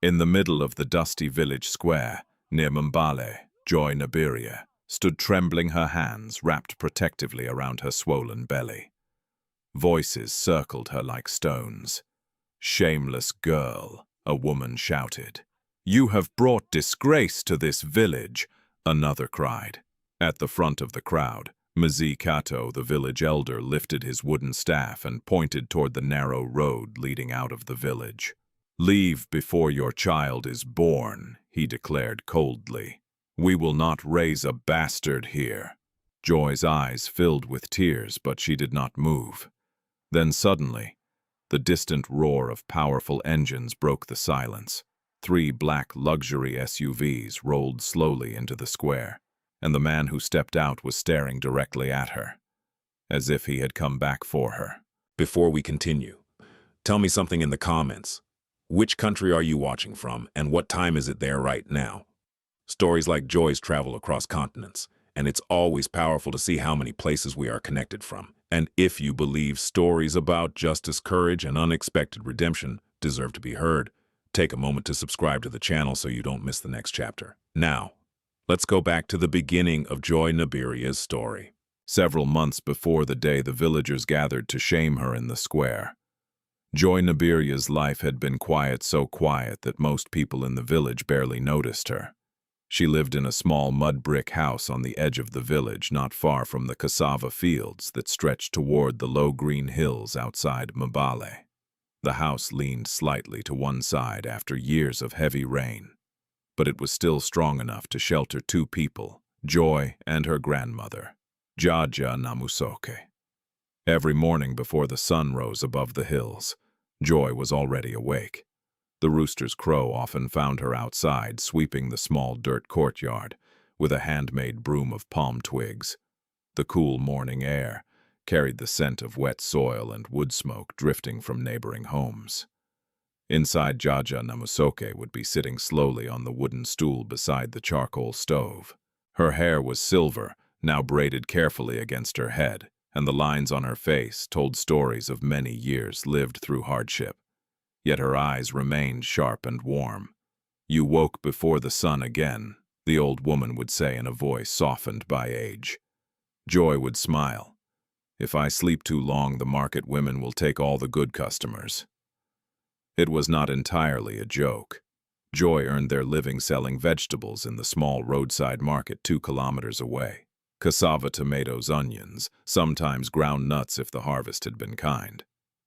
In the middle of the dusty village square, near Mbale, Joy Nabirye stood trembling, her hands wrapped protectively around her swollen belly. Voices circled her like stones. "Shameless girl," a woman shouted. "You have brought disgrace to this village," another cried. At the front of the crowd, Mzee Kato, the village elder, lifted his wooden staff and pointed toward the narrow road leading out of the village. "Leave before your child is born," he declared coldly. "We will not raise a bastard here." Joy's eyes filled with tears, but she did not move. Then suddenly, the distant roar of powerful engines broke the silence. 3 black luxury SUVs rolled slowly into the square, and the man who stepped out was staring directly at her, as if he had come back for her. Before we continue, tell me something in the comments. Which country are you watching from, and what time is it there right now? Stories like Joy's travel across continents, and it's always powerful to see how many places we are connected from. And if you believe stories about justice, courage, and unexpected redemption deserve to be heard, take a moment to subscribe to the channel so you don't miss the next chapter. Now, let's go back to the beginning of Joy Nabirye's story. Several months before the day the villagers gathered to shame her in the square, Joy Nabirye's life had been quiet, so quiet that most people in the village barely noticed her. She lived in a small mud-brick house on the edge of the village, not far from the cassava fields that stretched toward the low green hills outside Mbale. The house leaned slightly to one side after years of heavy rain, but it was still strong enough to shelter 2 people, Joy and her grandmother, Joy Nabirye. Every morning before the sun rose above the hills, Joy was already awake. The rooster's crow often found her outside, sweeping the small dirt courtyard with a handmade broom of palm twigs. The cool morning air carried the scent of wet soil and wood smoke drifting from neighboring homes. Inside, Joy Nabirye would be sitting slowly on the wooden stool beside the charcoal stove. Her hair was silver, now braided carefully against her head, and the lines on her face told stories of many years lived through hardship. Yet her eyes remained sharp and warm. "You woke before the sun again," the old woman would say in a voice softened by age. Joy would smile. "If I sleep too long, the market women will take all the good customers." It was not entirely a joke. Joy earned their living selling vegetables in the small roadside market 2 kilometers away. Cassava, tomatoes, onions, sometimes ground nuts if the harvest had been kind.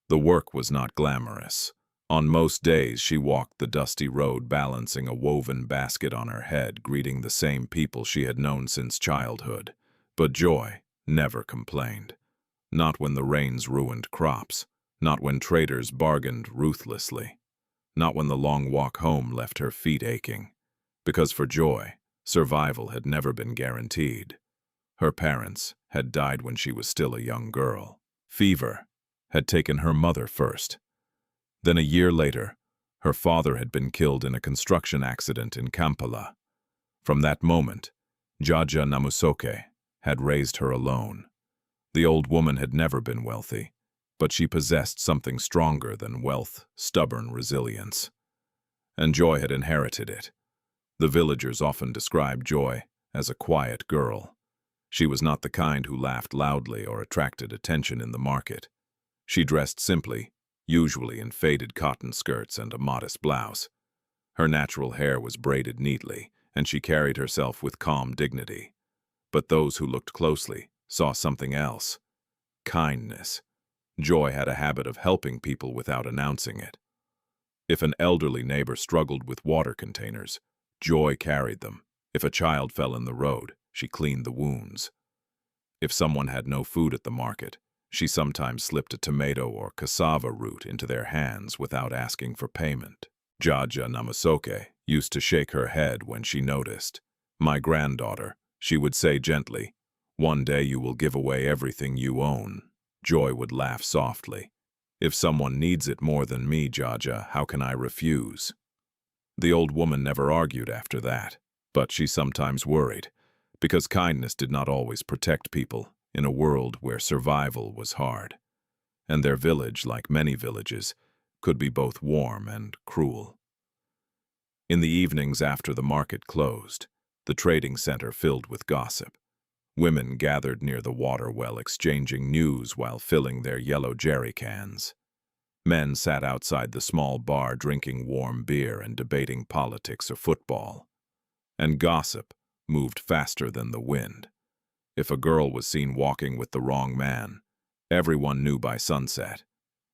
The work was not glamorous. On most days, she walked the dusty road balancing a woven basket on her head, greeting the same people she had known since childhood. But Joy never complained. Not when the rains ruined crops. Not when traders bargained ruthlessly. Not when the long walk home left her feet aching. Because for Joy, survival had never been guaranteed. Her parents had died when she was still a young girl. Fever had taken her mother first. Then a year later, her father had been killed in a construction accident in Kampala. From that moment, Joy Nabirye had raised her alone. The old woman had never been wealthy, but she possessed something stronger than wealth: stubborn resilience. And Joy had inherited it. The villagers often described Joy as a quiet girl. She was not the kind who laughed loudly or attracted attention in the market. She dressed simply, usually in faded cotton skirts and a modest blouse. Her natural hair was braided neatly, and she carried herself with calm dignity. But those who looked closely saw something else: kindness. Joy had a habit of helping people without announcing it. If an elderly neighbor struggled with water containers, Joy carried them. If a child fell in the road, she cleaned the wounds. If someone had no food at the market, she sometimes slipped a tomato or cassava root into their hands without asking for payment. Joy Nabirye used to shake her head when she noticed. "My granddaughter," she would say gently, "one day you will give away everything you own." Joy would laugh softly. "If someone needs it more than me, Joy, how can I refuse?" The old woman never argued after that, but she sometimes worried, because kindness did not always protect people in a world where survival was hard. And their village, like many villages, could be both warm and cruel. In the evenings after the market closed, the trading center filled with gossip. Women gathered near the water well exchanging news while filling their yellow jerry cans. Men sat outside the small bar drinking warm beer and debating politics or football. And gossip moved faster than the wind. If a girl was seen walking with the wrong man, everyone knew by sunset.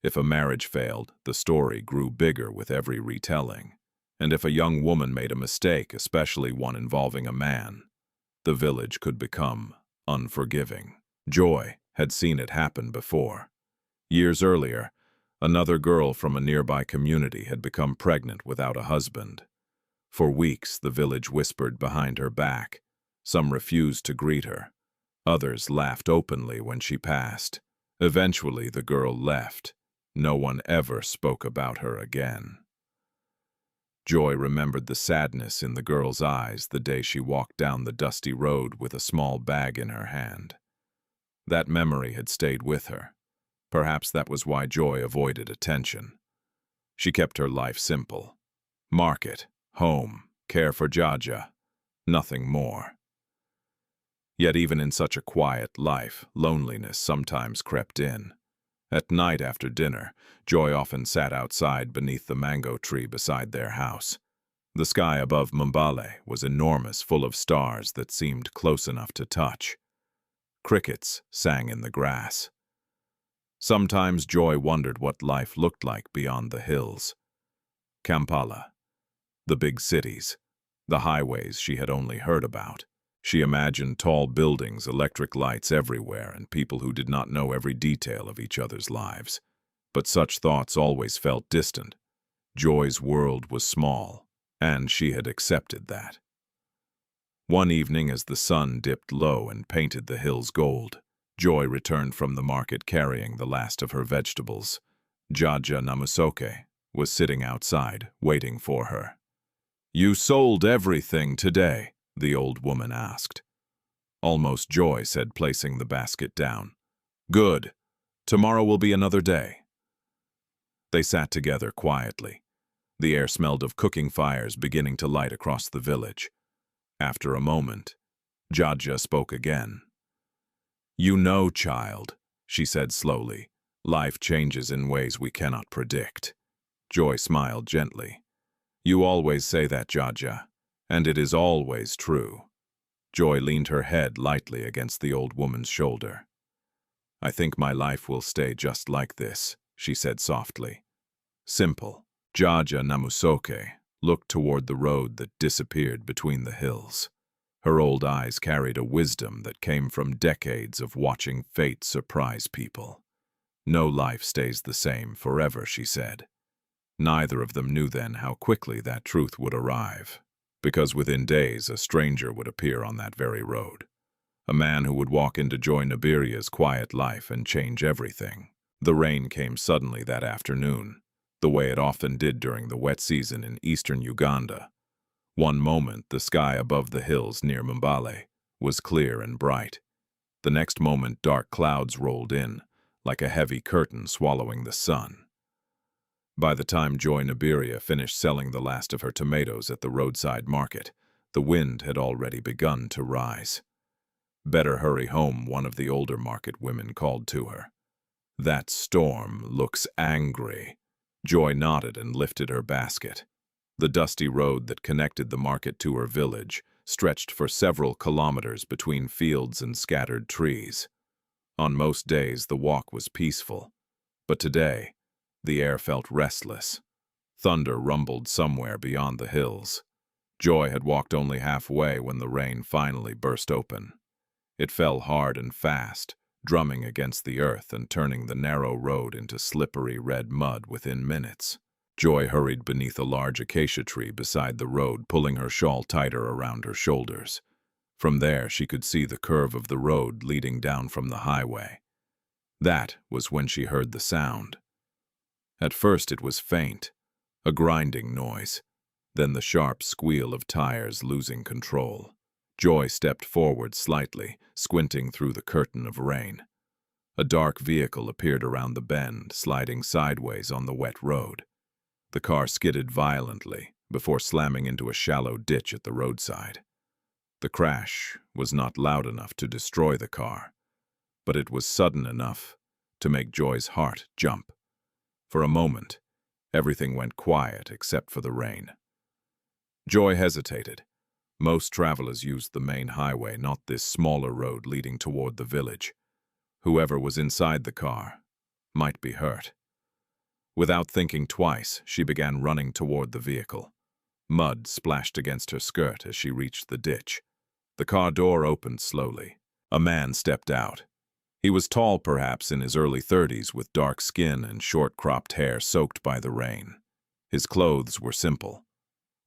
If a marriage failed, the story grew bigger with every retelling. And if a young woman made a mistake, especially one involving a man, the village could become unforgiving. Joy had seen it happen before. Years earlier, another girl from a nearby community had become pregnant without a husband. For weeks, the village whispered behind her back. Some refused to greet her. Others laughed openly when she passed. Eventually, the girl left. No one ever spoke about her again. Joy remembered the sadness in the girl's eyes the day she walked down the dusty road with a small bag in her hand. That memory had stayed with her. Perhaps that was why Joy avoided attention. She kept her life simple. Market, home, care for Jaja, nothing more. Yet even in such a quiet life, loneliness sometimes crept in. At night after dinner, Joy often sat outside beneath the mango tree beside their house. The sky above Mbale was enormous, full of stars that seemed close enough to touch. Crickets sang in the grass. Sometimes Joy wondered what life looked like beyond the hills. Kampala, the big cities, the highways she had only heard about. She imagined tall buildings, electric lights everywhere, and people who did not know every detail of each other's lives. But such thoughts always felt distant. Joy's world was small, and she had accepted that. One evening, as the sun dipped low and painted the hills gold, Joy returned from the market carrying the last of her vegetables. Jaja Namusoke was sitting outside, waiting for her. "You sold everything today?" the old woman asked. "Almost," Joy said, placing the basket down. "Good. Tomorrow will be another day." They sat together quietly. The air smelled of cooking fires beginning to light across the village. After a moment, Jaja spoke again. "You know, child," she said slowly, "life changes in ways we cannot predict." Joy smiled gently. "You always say that, Jaja. And it is always true." Joy leaned her head lightly against the old woman's shoulder. "I think my life will stay just like this," she said softly. "Simple." Jaja Namusoke looked toward the road that disappeared between the hills. Her old eyes carried a wisdom that came from decades of watching fate surprise people. "No life stays the same forever," she said. Neither of them knew then how quickly that truth would arrive. Because within days a stranger would appear on that very road. A man who would walk into Joy Nabirye's quiet life and change everything. The rain came suddenly that afternoon, the way it often did during the wet season in eastern Uganda. One moment, the sky above the hills near Mbale was clear and bright. The next moment, dark clouds rolled in, like a heavy curtain swallowing the sun. By the time Joy Nabirye finished selling the last of her tomatoes at the roadside market, the wind had already begun to rise. "Better hurry home," one of the older market women called to her. "That storm looks angry." Joy nodded and lifted her basket. The dusty road that connected the market to her village stretched for several kilometers between fields and scattered trees. On most days, the walk was peaceful, but today, the air felt restless. Thunder rumbled somewhere beyond the hills. Joy had walked only halfway when the rain finally burst open. It fell hard and fast, drumming against the earth and turning the narrow road into slippery red mud within minutes. Joy hurried beneath a large acacia tree beside the road, pulling her shawl tighter around her shoulders. From there, she could see the curve of the road leading down from the highway. That was when she heard the sound. At first it was faint, a grinding noise, then the sharp squeal of tires losing control. Joy stepped forward slightly, squinting through the curtain of rain. A dark vehicle appeared around the bend, sliding sideways on the wet road. The car skidded violently, before slamming into a shallow ditch at the roadside. The crash was not loud enough to destroy the car, but it was sudden enough to make Joy's heart jump. For a moment, everything went quiet except for the rain. Joy hesitated. Most travelers used the main highway, not this smaller road leading toward the village. Whoever was inside the car might be hurt. Without thinking twice, she began running toward the vehicle. Mud splashed against her skirt as she reached the ditch. The car door opened slowly. A man stepped out. He was tall, perhaps in his early 30s, with dark skin and short-cropped hair soaked by the rain. His clothes were simple.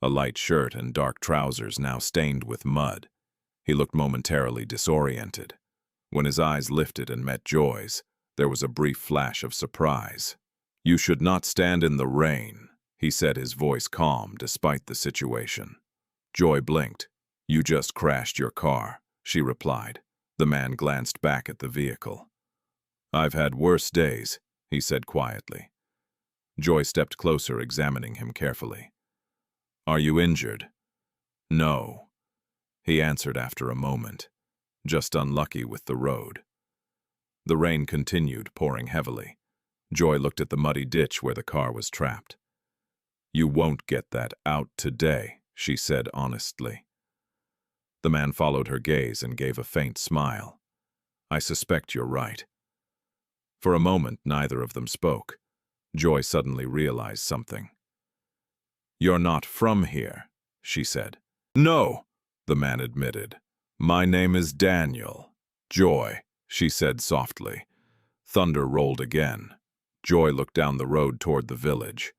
A light shirt and dark trousers now stained with mud. He looked momentarily disoriented. When his eyes lifted and met Joy's, there was a brief flash of surprise. "You should not stand in the rain," he said, his voice calm despite the situation. Joy blinked. "You just crashed your car," she replied. The man glanced back at the vehicle. "I've had worse days," he said quietly. Joy stepped closer, examining him carefully. "Are you injured?" "No," he answered after a moment. "Just unlucky with the road." The rain continued, pouring heavily. Joy looked at the muddy ditch where the car was trapped. "You won't get that out today," she said honestly. The man followed her gaze and gave a faint smile. "I suspect you're right." For a moment, neither of them spoke. Joy suddenly realized something. "You're not from here," she said. "No," the man admitted. "My name is Daniel." "Joy," she said softly. Thunder rolled again. Joy looked down the road toward the village.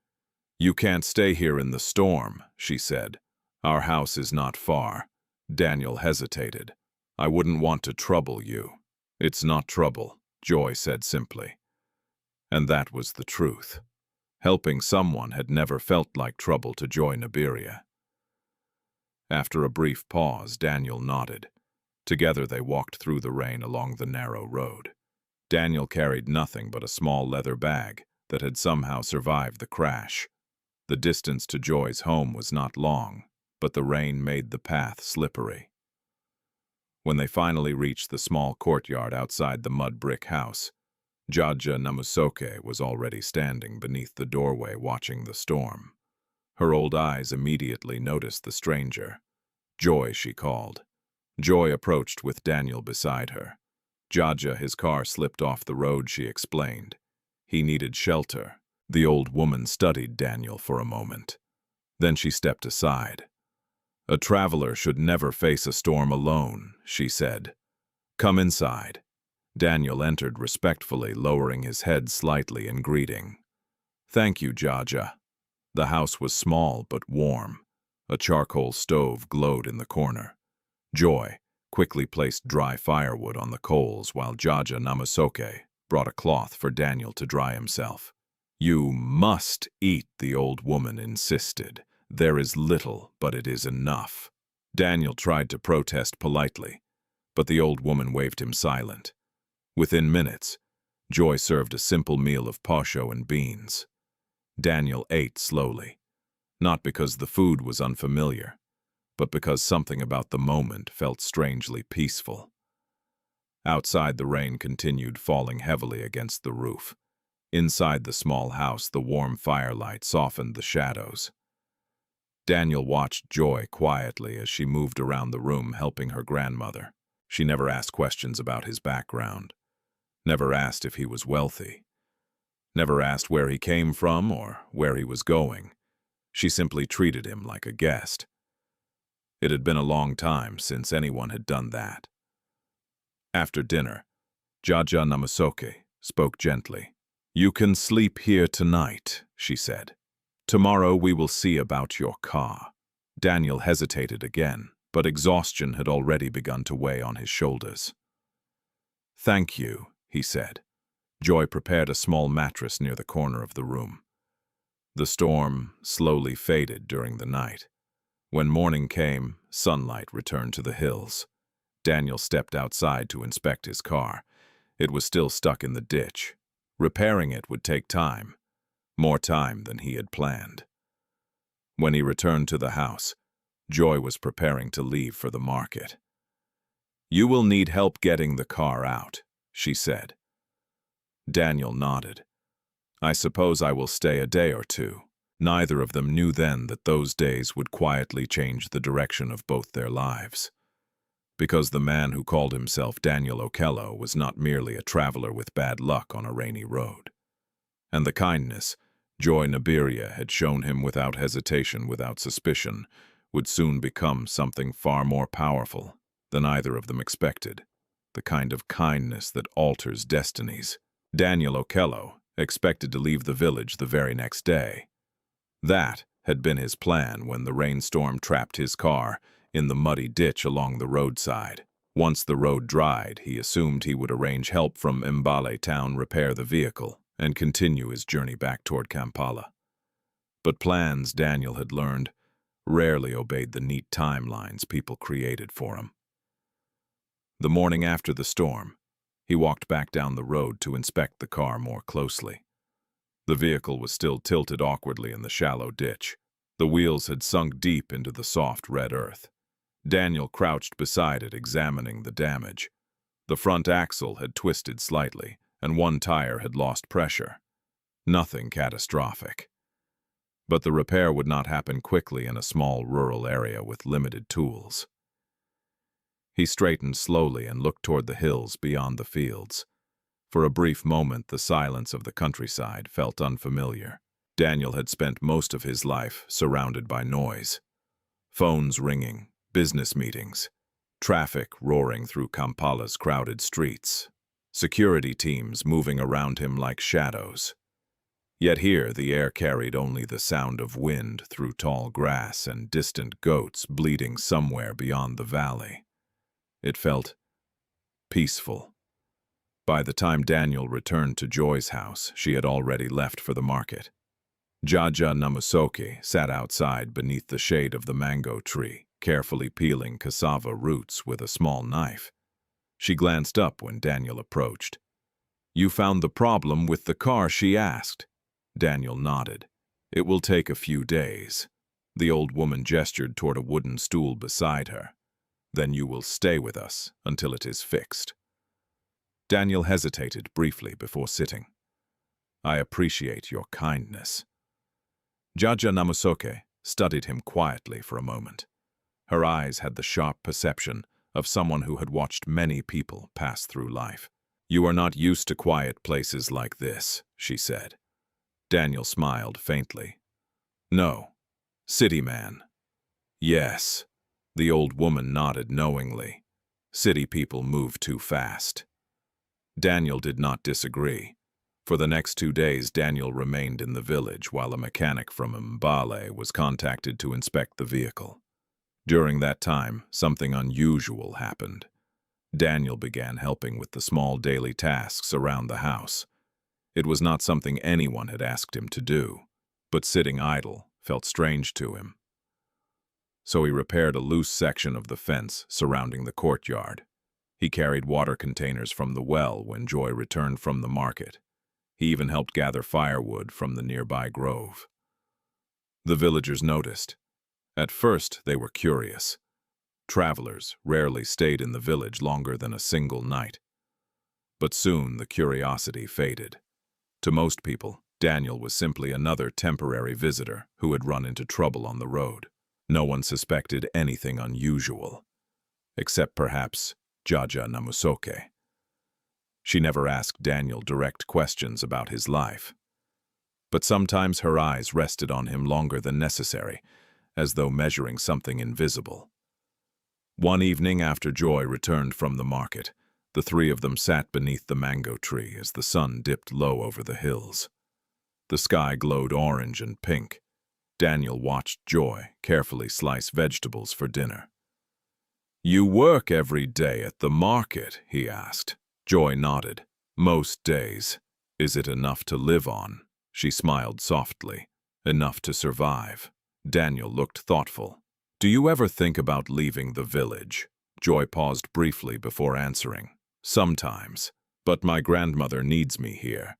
"You can't stay here in the storm," she said. "Our house is not far." Daniel hesitated. "I wouldn't want to trouble you." "It's not trouble," Joy said simply. And that was the truth. Helping someone had never felt like trouble to Joy Nabirye. After a brief pause, Daniel nodded. Together they walked through the rain along the narrow road. Daniel carried nothing but a small leather bag that had somehow survived the crash. The distance to Joy's home was not long, but the rain made the path slippery. When they finally reached the small courtyard outside the mud-brick house, Joy Nabirye was already standing beneath the doorway watching the storm. Her old eyes immediately noticed the stranger. "Joy," she called. Joy approached with Daniel beside her. "Joy, his car slipped off the road," she explained. "He needed shelter." The old woman studied Daniel for a moment. Then she stepped aside. "A traveler should never face a storm alone," she said. "Come inside." Daniel entered respectfully, lowering his head slightly in greeting. "Thank you, Joy." The house was small but warm. A charcoal stove glowed in the corner. Joy quickly placed dry firewood on the coals while Joy Nabirye brought a cloth for Daniel to dry himself. "You must eat," the old woman insisted. "There is little, but it is enough." Daniel tried to protest politely, but the old woman waved him silent. Within minutes, Joy served a simple meal of posho and beans. Daniel ate slowly, not because the food was unfamiliar, but because something about the moment felt strangely peaceful. Outside, the rain continued falling heavily against the roof. Inside the small house, the warm firelight softened the shadows. Daniel watched Joy quietly as she moved around the room helping her grandmother. She never asked questions about his background, never asked if he was wealthy, never asked where he came from or where he was going. She simply treated him like a guest. It had been a long time since anyone had done that. After dinner, Joy Nabirye spoke gently. "You can sleep here tonight," she said. "Tomorrow we will see about your car." Daniel hesitated again, but exhaustion had already begun to weigh on his shoulders. "Thank you," he said. Joy prepared a small mattress near the corner of the room. The storm slowly faded during the night. When morning came, sunlight returned to the hills. Daniel stepped outside to inspect his car. It was still stuck in the ditch. Repairing it would take time, more time than he had planned. When he returned to the house, Joy was preparing to leave for the market. "You will need help getting the car out," she said. Daniel nodded. "I suppose I will stay a day or two." Neither of them knew then that those days would quietly change the direction of both their lives. Because the man who called himself Daniel Okello was not merely a traveler with bad luck on a rainy road. And the kindness Joy Nabirye had shown him without hesitation, without suspicion, would soon become something far more powerful than either of them expected, the kind of kindness that alters destinies. Daniel Okello expected to leave the village the very next day. That had been his plan when the rainstorm trapped his car in the muddy ditch along the roadside. Once the road dried, he assumed he would arrange help from Mbale town repair the vehicle and continue his journey back toward Kampala. But plans, Daniel had learned, rarely obeyed the neat timelines people created for him. The morning after the storm, he walked back down the road to inspect the car more closely. The vehicle was still tilted awkwardly in the shallow ditch. The wheels had sunk deep into the soft red earth. Daniel crouched beside it, examining the damage. The front axle had twisted slightly, and one tire had lost pressure. Nothing catastrophic. But the repair would not happen quickly in a small rural area with limited tools. He straightened slowly and looked toward the hills beyond the fields. For a brief moment, the silence of the countryside felt unfamiliar. Daniel had spent most of his life surrounded by noise. Phones ringing, business meetings, traffic roaring through Kampala's crowded streets, security teams moving around him like shadows. Yet here the air carried only the sound of wind through tall grass and distant goats bleating somewhere beyond the valley. It felt peaceful. By the time Daniel returned to Joy's house, she had already left for the market. Joy Nabirye sat outside beneath the shade of the mango tree, carefully peeling cassava roots with a small knife. She glanced up when Daniel approached. "You found the problem with the car?" she asked. Daniel nodded. "It will take a few days." The old woman gestured toward a wooden stool beside her. "Then you will stay with us until it is fixed." Daniel hesitated briefly before sitting. "I appreciate your kindness." Joy Nabirye studied him quietly for a moment. Her eyes had the sharp perception of someone who had watched many people pass through life. "You are not used to quiet places like this," she said. Daniel smiled faintly. "No. City man." "Yes." The old woman nodded knowingly. "City people move too fast." Daniel did not disagree. For the next 2 days, Daniel remained in the village while a mechanic from Mbale was contacted to inspect the vehicle. During that time, something unusual happened. Daniel began helping with the small daily tasks around the house. It was not something anyone had asked him to do, but sitting idle felt strange to him. So he repaired a loose section of the fence surrounding the courtyard. He carried water containers from the well when Joy returned from the market. He even helped gather firewood from the nearby grove. The villagers noticed. At first, they were curious. Travelers rarely stayed in the village longer than a single night. But soon the curiosity faded. To most people, Daniel was simply another temporary visitor who had run into trouble on the road. No one suspected anything unusual, except perhaps Joy Nabirye. She never asked Daniel direct questions about his life. But sometimes her eyes rested on him longer than necessary, as though measuring something invisible. One evening after Joy returned from the market, the three of them sat beneath the mango tree as the sun dipped low over the hills. The sky glowed orange and pink. Daniel watched Joy carefully slice vegetables for dinner. "You work every day at the market?" he asked. Joy nodded. "Most days. Is it enough to live on?" She smiled softly. "Enough to survive." Daniel looked thoughtful. "Do you ever think about leaving the village?" Joy paused briefly before answering. "Sometimes, but my grandmother needs me here."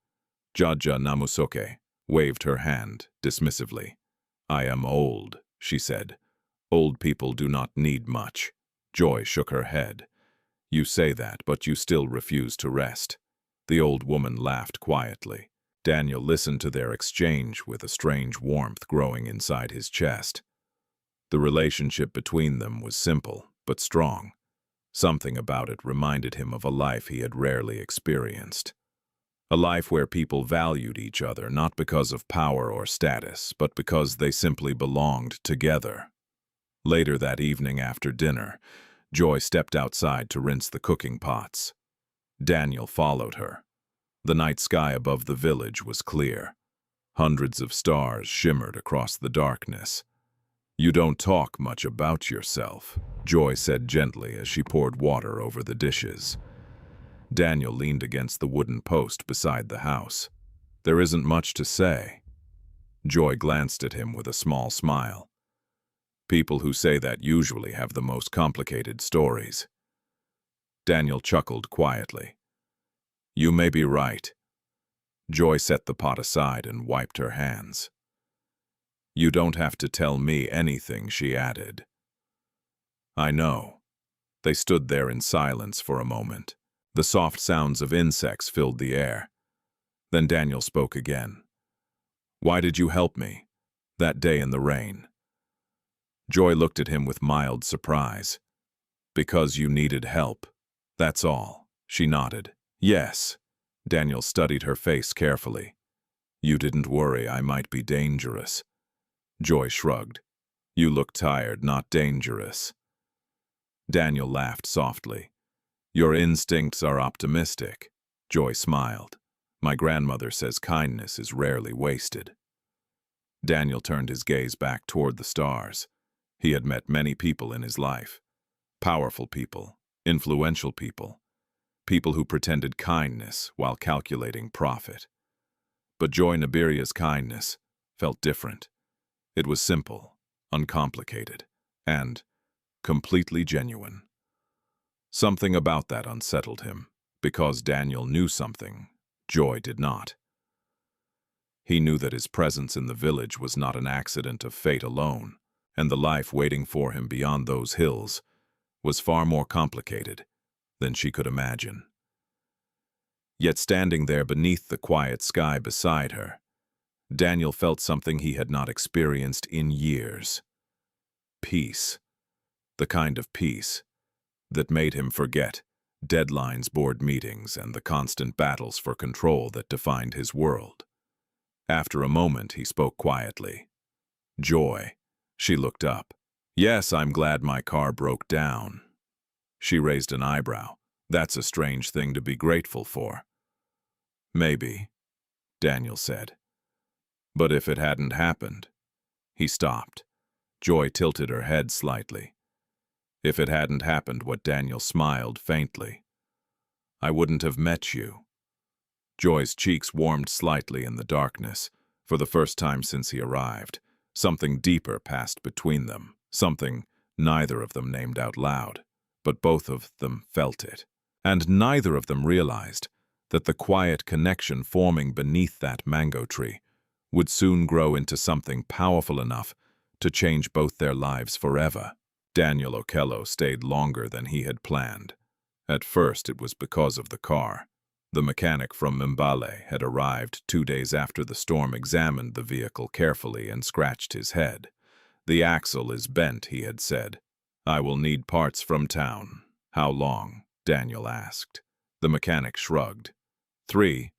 Joy Nabirye waved her hand dismissively. I am old, she said. Old people do not need much. Joy shook her head. You say that, but you still refuse to rest. The old woman laughed quietly. Daniel listened to their exchange with a strange warmth growing inside his chest. The relationship between them was simple, but strong. Something about it reminded him of a life he had rarely experienced. A life where people valued each other not because of power or status, but because they simply belonged together. Later that evening after dinner, Joy stepped outside to rinse the cooking pots. Daniel followed her. The night sky above the village was clear. Hundreds of stars shimmered across the darkness. You don't talk much about yourself, Joy said gently as she poured water over the dishes. Daniel leaned against the wooden post beside the house. There isn't much to say. Joy glanced at him with a small smile. People who say that usually have the most complicated stories. Daniel chuckled quietly. You may be right. Joy set the pot aside and wiped her hands. You don't have to tell me anything, she added. I know. They stood there in silence for a moment. The soft sounds of insects filled the air. Then Daniel spoke again. Why did you help me that day in the rain? Joy looked at him with mild surprise. Because you needed help. That's all. She nodded. Yes. Daniel studied her face carefully. You didn't worry I might be dangerous. Joy shrugged. You look tired, not dangerous. Daniel laughed softly. Your instincts are optimistic. Joy smiled. My grandmother says kindness is rarely wasted. Daniel turned his gaze back toward the stars. He had met many people in his life. Powerful people, influential people, people who pretended kindness while calculating profit. But Joy Nabirye's kindness felt different. It was simple, uncomplicated, and completely genuine. Something about that unsettled him, because Daniel knew something Joy did not. He knew that his presence in the village was not an accident of fate alone, and the life waiting for him beyond those hills was far more complicated than she could imagine. Yet standing there beneath the quiet sky beside her, Daniel felt something he had not experienced in years. Peace. The kind of peace that made him forget deadlines, board meetings, and the constant battles for control that defined his world. After a moment, he spoke quietly. Joy. She looked up. Yes, I'm glad my car broke down. She raised an eyebrow. That's a strange thing to be grateful for. Maybe, Daniel said. But if it hadn't happened. He stopped. Joy tilted her head slightly. If it hadn't happened, what? Daniel smiled faintly. I wouldn't have met you. Joy's cheeks warmed slightly in the darkness. For the first time since he arrived, something deeper passed between them, something neither of them named out loud, but both of them felt it. And neither of them realized that the quiet connection forming beneath that mango tree would soon grow into something powerful enough to change both their lives forever. Daniel Okello stayed longer than he had planned. At first, it was because of the car. The mechanic from Mbale had arrived 2 days after the storm, examined the vehicle carefully and scratched his head. The axle is bent, he had said. I will need parts from town. How long? Daniel asked. The mechanic shrugged. 3,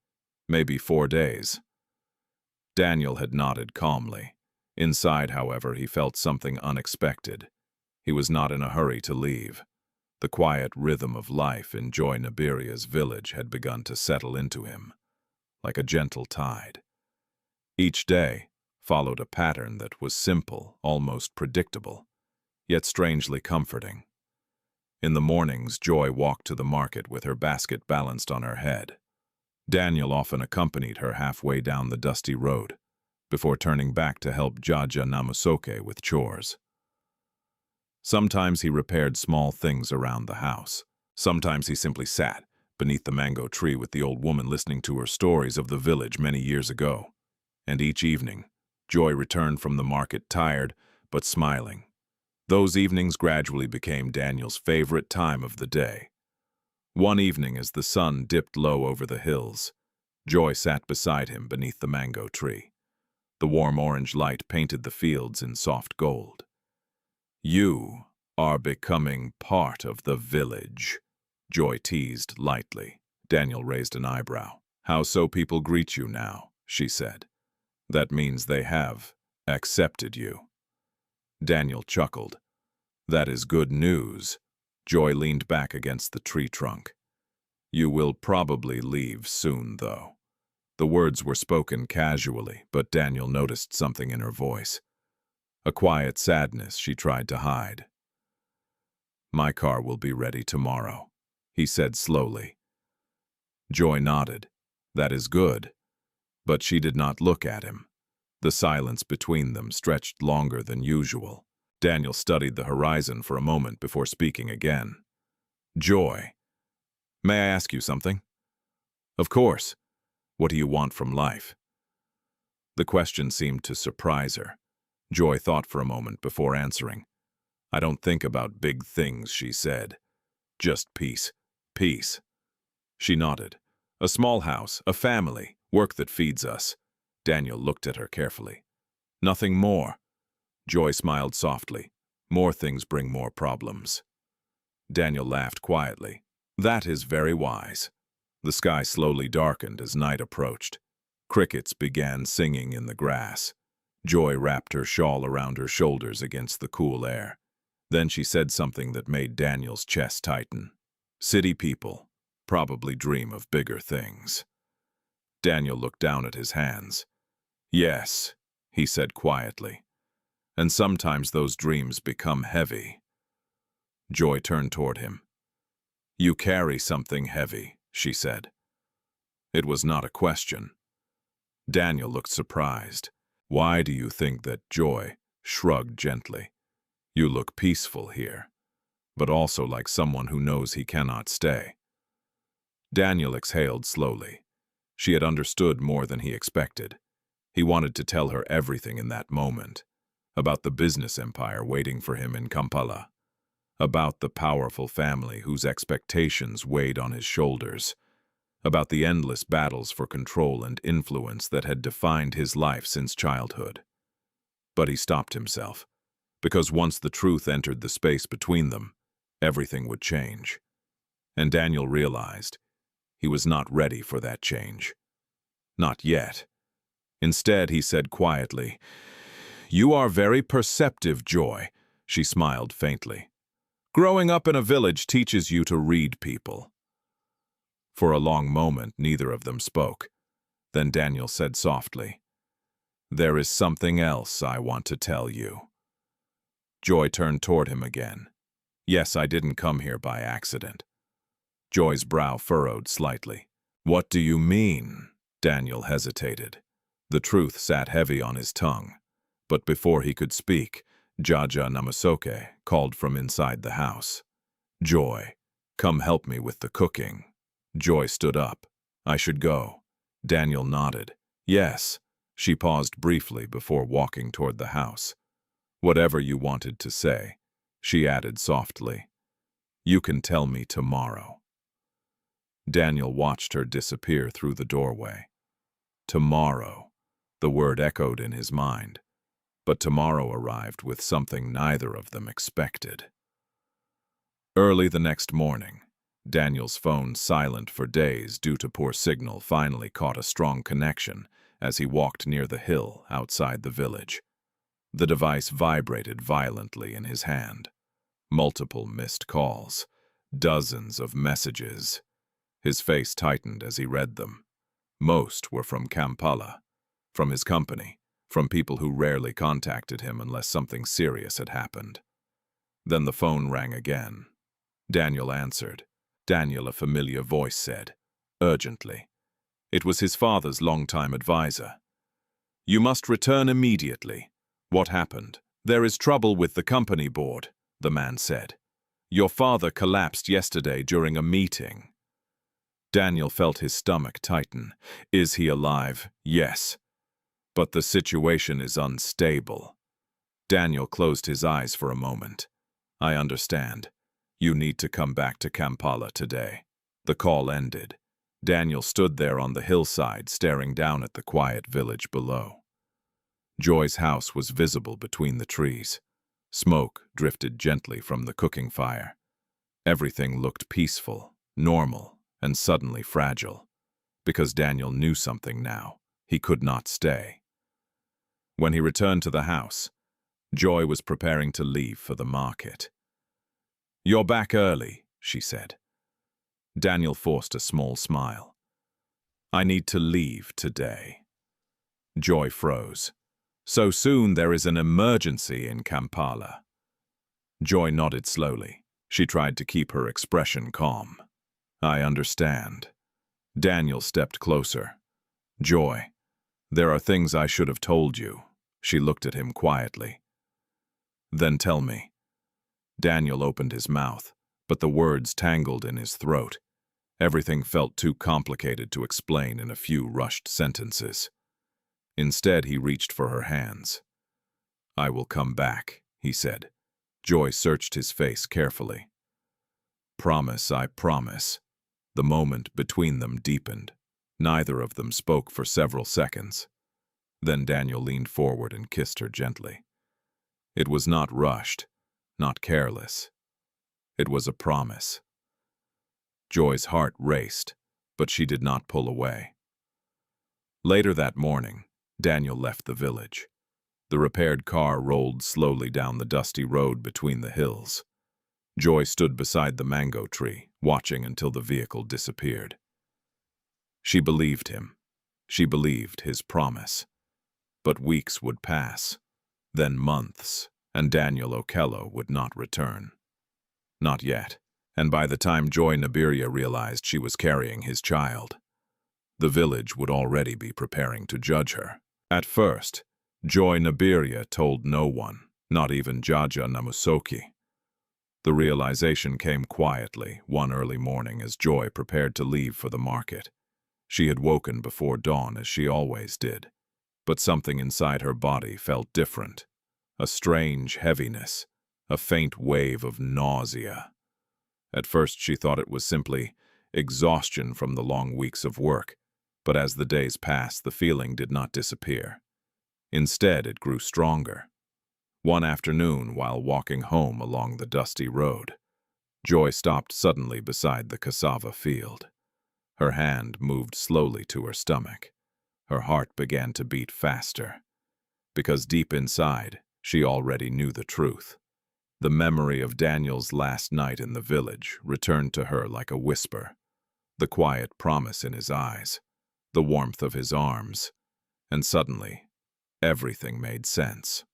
maybe 4 days. Daniel had nodded calmly. Inside, however, he felt something unexpected. He was not in a hurry to leave. The quiet rhythm of life in Joy Nabirye's village had begun to settle into him, like a gentle tide. Each day followed a pattern that was simple, almost predictable, yet strangely comforting. In the mornings, Joy walked to the market with her basket balanced on her head. Daniel often accompanied her halfway down the dusty road, before turning back to help Jaja Namusoke with chores. Sometimes he repaired small things around the house. Sometimes he simply sat beneath the mango tree with the old woman listening to her stories of the village many years ago. And each evening, Joy returned from the market tired, but smiling. Those evenings gradually became Daniel's favorite time of the day. One evening, as the sun dipped low over the hills, Joy sat beside him beneath the mango tree. The warm orange light painted the fields in soft gold. "You are becoming part of the village," Joy teased lightly. Daniel raised an eyebrow. "How so people greet you now?" she said. "That means they have accepted you." Daniel chuckled. "That is good news." Joy leaned back against the tree trunk. "You will probably leave soon, though." The words were spoken casually, but Daniel noticed something in her voice. A quiet sadness she tried to hide. "My car will be ready tomorrow," he said slowly. Joy nodded. "That is good." But she did not look at him. The silence between them stretched longer than usual. Daniel studied the horizon for a moment before speaking again. "Joy, may I ask you something?" "Of course. What do you want from life?" The question seemed to surprise her. Joy thought for a moment before answering. "I don't think about big things," she said. "Just peace. Peace." She nodded. "A small house, a family, work that feeds us." Daniel looked at her carefully. "Nothing more." Joy smiled softly. "More things bring more problems." Daniel laughed quietly. "That is very wise." The sky slowly darkened as night approached. Crickets began singing in the grass. Joy wrapped her shawl around her shoulders against the cool air. Then she said something that made Daniel's chest tighten. "City people probably dream of bigger things." Daniel looked down at his hands. "Yes," he said quietly. "And sometimes those dreams become heavy." Joy turned toward him. "You carry something heavy," she said. It was not a question. Daniel looked surprised. "Why do you think that?" Joy shrugged gently. "You look peaceful here, but also like someone who knows he cannot stay." Daniel exhaled slowly. She had understood more than he expected. He wanted to tell her everything in that moment. About the business empire waiting for him in Kampala. About the powerful family whose expectations weighed on his shoulders. About the endless battles for control and influence that had defined his life since childhood. But he stopped himself, because once the truth entered the space between them, everything would change. And Daniel realized he was not ready for that change. Not yet. Instead, he said quietly, "You are very perceptive, Joy." She smiled faintly. "Growing up in a village teaches you to read people." For a long moment, neither of them spoke. Then Daniel said softly, "There is something else I want to tell you." Joy turned toward him again. "Yes, I didn't come here by accident." Joy's brow furrowed slightly. "What do you mean?" Daniel hesitated. The truth sat heavy on his tongue. But before he could speak, Jaja Namasoke called from inside the house. "Joy, come help me with the cooking." Joy stood up. "I should go." Daniel nodded. "Yes." She paused briefly before walking toward the house. "Whatever you wanted to say," she added softly. "You can tell me tomorrow." Daniel watched her disappear through the doorway. Tomorrow. The word echoed in his mind. But tomorrow arrived with something neither of them expected. Early the next morning, Daniel's phone, silent for days due to poor signal, finally caught a strong connection as he walked near the hill outside the village. The device vibrated violently in his hand. Multiple missed calls. Dozens of messages. His face tightened as he read them. Most were from Kampala, from his company, from people who rarely contacted him unless something serious had happened. Then the phone rang again. Daniel answered. Daniel, a familiar voice said, urgently. It was his father's longtime advisor. "You must return immediately." "What happened?" "There is trouble with the company board," the man said. "Your father collapsed yesterday during a meeting." Daniel felt his stomach tighten. "Is he alive?" "Yes." But the situation is unstable. Daniel closed his eyes for a moment. I understand. You need to come back to Kampala today. The call ended. Daniel stood there on the hillside, staring down at the quiet village below. Joy's house was visible between the trees. Smoke drifted gently from the cooking fire. Everything looked peaceful, normal, and suddenly fragile. Because Daniel knew something now, he could not stay. When he returned to the house, Joy was preparing to leave for the market. "You're back early," she said. Daniel forced a small smile. "I need to leave today." Joy froze. "So soon there is an emergency in Kampala." Joy nodded slowly. She tried to keep her expression calm. "I understand." Daniel stepped closer. "Joy, there are things I should have told you." She looked at him quietly. "Then tell me." Daniel opened his mouth, but the words tangled in his throat. Everything felt too complicated to explain in a few rushed sentences. Instead, he reached for her hands. "I will come back," he said. Joy searched his face carefully. "Promise, I promise." The moment between them deepened. Neither of them spoke for several seconds. Then Daniel leaned forward and kissed her gently. It was not rushed, not careless. It was a promise. Joy's heart raced, but she did not pull away. Later that morning, Daniel left the village. The repaired car rolled slowly down the dusty road between the hills. Joy stood beside the mango tree, watching until the vehicle disappeared. She believed him. She believed his promise. But weeks would pass, then months, and Daniel Okello would not return. Not yet, and by the time Joy Nabirye realized she was carrying his child, the village would already be preparing to judge her. At first, Joy Nabirye told no one, not even Jaja Namusoki. The realization came quietly one early morning as Joy prepared to leave for the market. She had woken before dawn as she always did, but something inside her body felt different. A strange heaviness, a faint wave of nausea. At first she thought it was simply exhaustion from the long weeks of work, but as the days passed, the feeling did not disappear. Instead, it grew stronger. One afternoon, while walking home along the dusty road, Joy stopped suddenly beside the cassava field. Her hand moved slowly to her stomach. Her heart began to beat faster. Because deep inside, she already knew the truth. The memory of Daniel's last night in the village returned to her like a whisper. The quiet promise in his eyes, the warmth of his arms, and suddenly, everything made sense.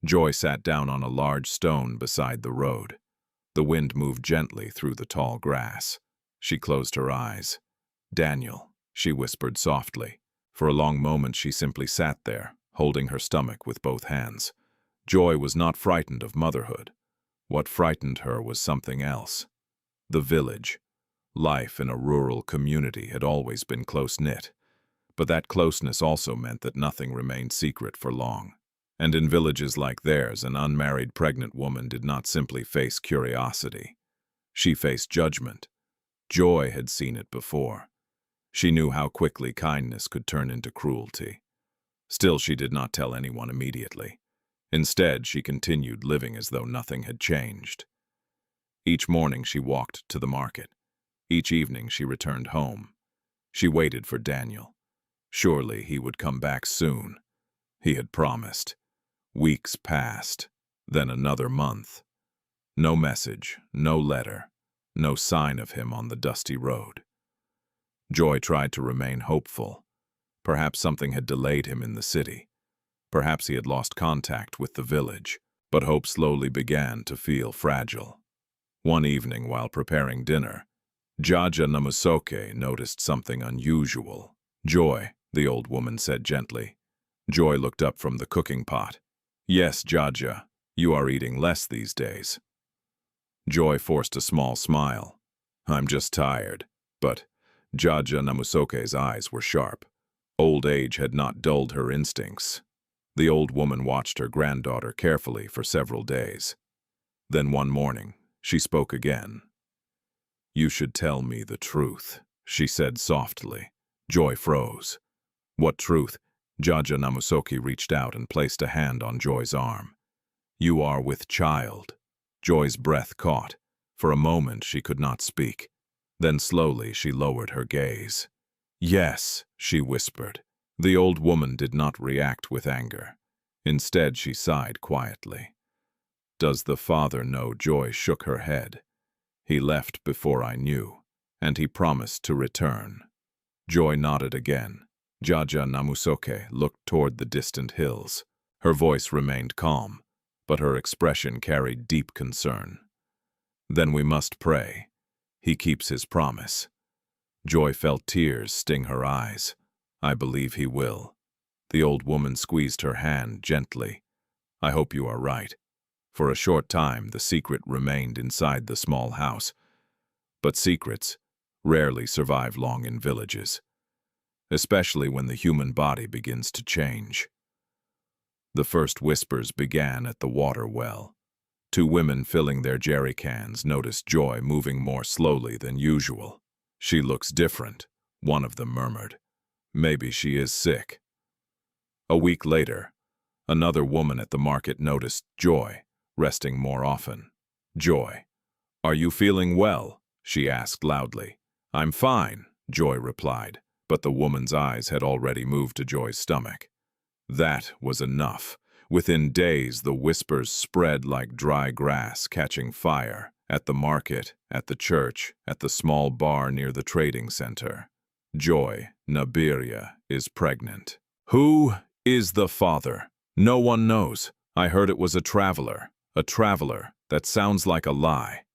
Joy sat down on a large stone beside the road. The wind moved gently through the tall grass. She closed her eyes. "Daniel," she whispered softly. For a long moment she simply sat there, holding her stomach with both hands. Joy was not frightened of motherhood. What frightened her was something else. The village. Life in a rural community had always been close-knit. But that closeness also meant that nothing remained secret for long. And in villages like theirs, an unmarried pregnant woman did not simply face curiosity. She faced judgment. Joy had seen it before. She knew how quickly kindness could turn into cruelty. Still, she did not tell anyone immediately. Instead, she continued living as though nothing had changed. Each morning she walked to the market. Each evening she returned home. She waited for Daniel. Surely he would come back soon. He had promised. Weeks passed, then another month. No message, no letter, no sign of him on the dusty road. Joy tried to remain hopeful. Perhaps something had delayed him in the city. Perhaps he had lost contact with the village, but hope slowly began to feel fragile. One evening, while preparing dinner, Jaja Namusoke noticed something unusual. "Joy," the old woman said gently. Joy looked up from the cooking pot. "Yes, Jaja, you are eating less these days." Joy forced a small smile. "I'm just tired." But Jaja Namusoke's eyes were sharp. Old age had not dulled her instincts. The old woman watched her granddaughter carefully for several days. Then one morning, she spoke again. "You should tell me the truth," she said softly. Joy froze. "What truth?" Jaja Namusoki reached out and placed a hand on Joy's arm. "You are with child." Joy's breath caught. For a moment she could not speak. Then slowly she lowered her gaze. "Yes," she whispered. The old woman did not react with anger. Instead she sighed quietly. "Does the father know?" Joy shook her head. "He left before I knew, and he promised to return." Joy nodded again. Jaja Namusoke looked toward the distant hills. Her voice remained calm, but her expression carried deep concern. "Then we must pray. He keeps his promise." Joy felt tears sting her eyes. "I believe he will." The old woman squeezed her hand gently. "I hope you are right." For a short time, the secret remained inside the small house. But secrets rarely survive long in villages, especially when the human body begins to change. The first whispers began at the water well. Two women filling their jerry cans noticed Joy moving more slowly than usual. "She looks different," one of them murmured. "Maybe she is sick." A week later, another woman at the market noticed Joy resting more often. "Joy, are you feeling well?" she asked loudly. "I'm fine," Joy replied, but the woman's eyes had already moved to Joy's stomach. That was enough. Within days, the whispers spread like dry grass catching fire, at the market, at the church, at the small bar near the trading center. Joy Nabirye is pregnant. Who is the father? No one knows. I heard it was a traveler. A traveler. That sounds like a lie.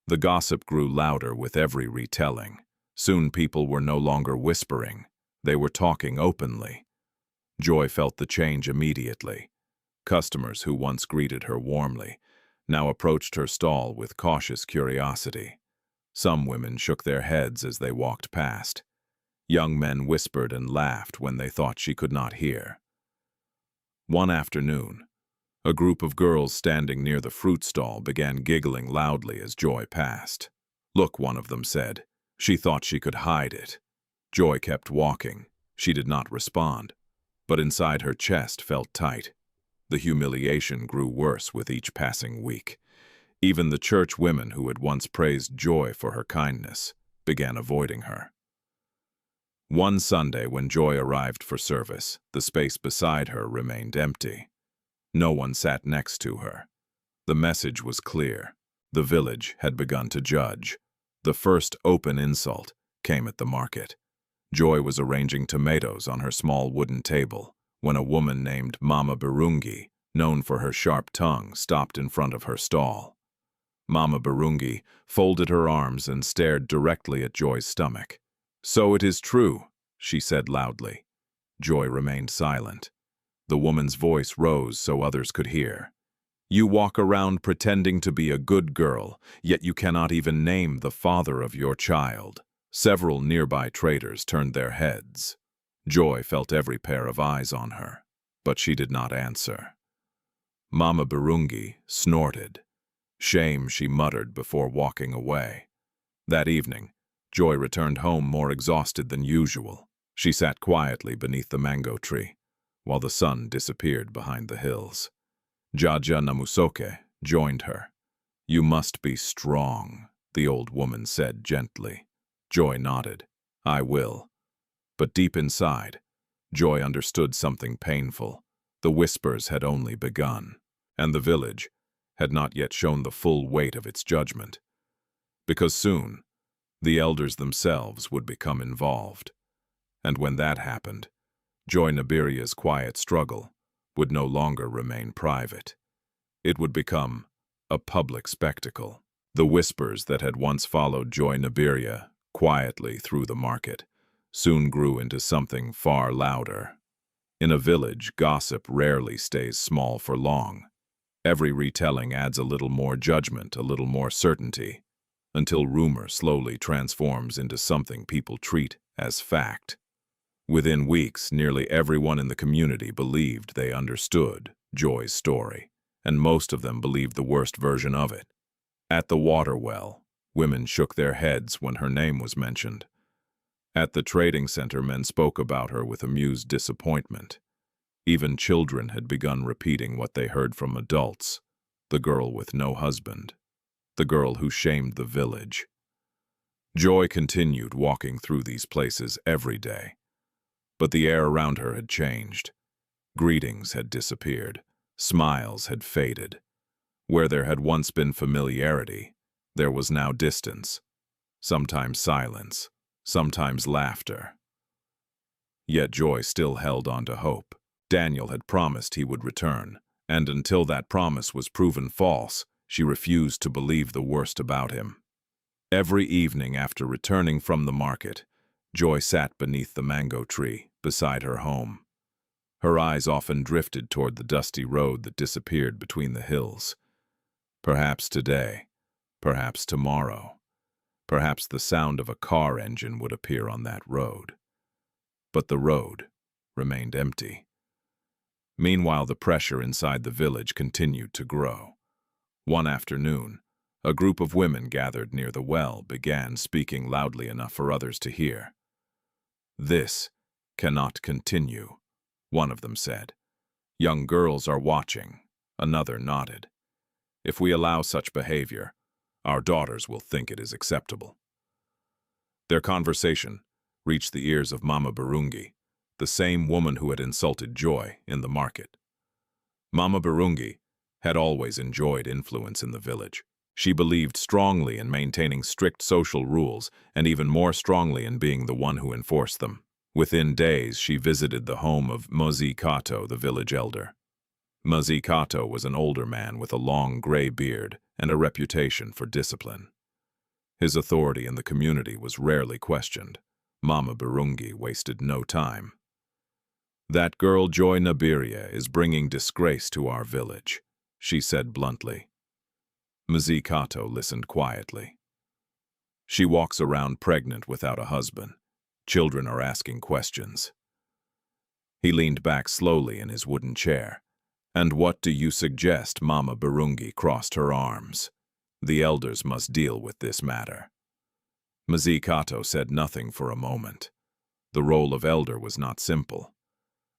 The gossip grew louder with every retelling. Soon people were no longer whispering. They were talking openly. Joy felt the change immediately. Customers who once greeted her warmly now approached her stall with cautious curiosity. Some women shook their heads as they walked past. Young men whispered and laughed when they thought she could not hear. One afternoon, a group of girls standing near the fruit stall began giggling loudly as Joy passed. "Look," one of them said. She thought she could hide it. Joy kept walking. She did not respond, but inside her chest felt tight. The humiliation grew worse with each passing week. Even the church women who had once praised Joy for her kindness began avoiding her. One Sunday, when Joy arrived for service, the space beside her remained empty. No one sat next to her. The message was clear. The village had begun to judge. The first open insult came at the market. Joy was arranging tomatoes on her small wooden table when a woman named Mama Birungi, known for her sharp tongue, stopped in front of her stall. Mama Birungi folded her arms and stared directly at Joy's stomach. "So it is true," she said loudly. Joy remained silent. The woman's voice rose so others could hear. "You walk around pretending to be a good girl, yet you cannot even name the father of your child." Several nearby traders turned their heads. Joy felt every pair of eyes on her, but she did not answer. Mama Birungi snorted. "Shame," she muttered before walking away. That evening, Joy returned home more exhausted than usual. She sat quietly beneath the mango tree, while the sun disappeared behind the hills. Jaja Namusoke joined her. "You must be strong," the old woman said gently. Joy nodded. "I will." But deep inside, Joy understood something painful. The whispers had only begun, and the village had not yet shown the full weight of its judgment. Because soon, the elders themselves would become involved. And when that happened, Joy Nabirye's quiet struggle would no longer remain private. It would become a public spectacle. The whispers that had once followed Joy Nabirye quietly through the market soon grew into something far louder. In a village, gossip rarely stays small for long. Every retelling adds a little more judgment, a little more certainty, until rumor slowly transforms into something people treat as fact. Within weeks, nearly everyone in the community believed they understood Joy's story, and most of them believed the worst version of it. At the water well, women shook their heads when her name was mentioned. At the trading center, men spoke about her with amused disappointment. Even children had begun repeating what they heard from adults: the girl with no husband, the girl who shamed the village. Joy continued walking through these places every day. But the air around her had changed. Greetings had disappeared. Smiles had faded. Where there had once been familiarity, there was now distance. Sometimes silence, sometimes laughter. Yet Joy still held on to hope. Daniel had promised he would return, and until that promise was proven false, she refused to believe the worst about him. Every evening after returning from the market, Joy sat beneath the mango tree beside her home. Her eyes often drifted toward the dusty road that disappeared between the hills. Perhaps today, perhaps tomorrow, perhaps the sound of a car engine would appear on that road. But the road remained empty. Meanwhile, the pressure inside the village continued to grow. One afternoon, a group of women gathered near the well began speaking loudly enough for others to hear. "This cannot continue," one of them said. "Young girls are watching," another nodded. "If we allow such behavior, our daughters will think it is acceptable." Their conversation reached the ears of Mama Barungi, the same woman who had insulted Joy in the market. Mama Barungi had always enjoyed influence in the village. She believed strongly in maintaining strict social rules, and even more strongly in being the one who enforced them. Within days, she visited the home of Mozi Kato, the village elder. Mozi Kato was an older man with a long gray beard and a reputation for discipline. His authority in the community was rarely questioned. Mama Barungi wasted no time. "That girl Joy Nabirye is bringing disgrace to our village," she said bluntly. Mozi Kato listened quietly. "She walks around pregnant without a husband. Children are asking questions." He leaned back slowly in his wooden chair. "And what do you suggest?" Mama Barungi crossed her arms. "The elders must deal with this matter." Mozi Kato said nothing for a moment. The role of elder was not simple.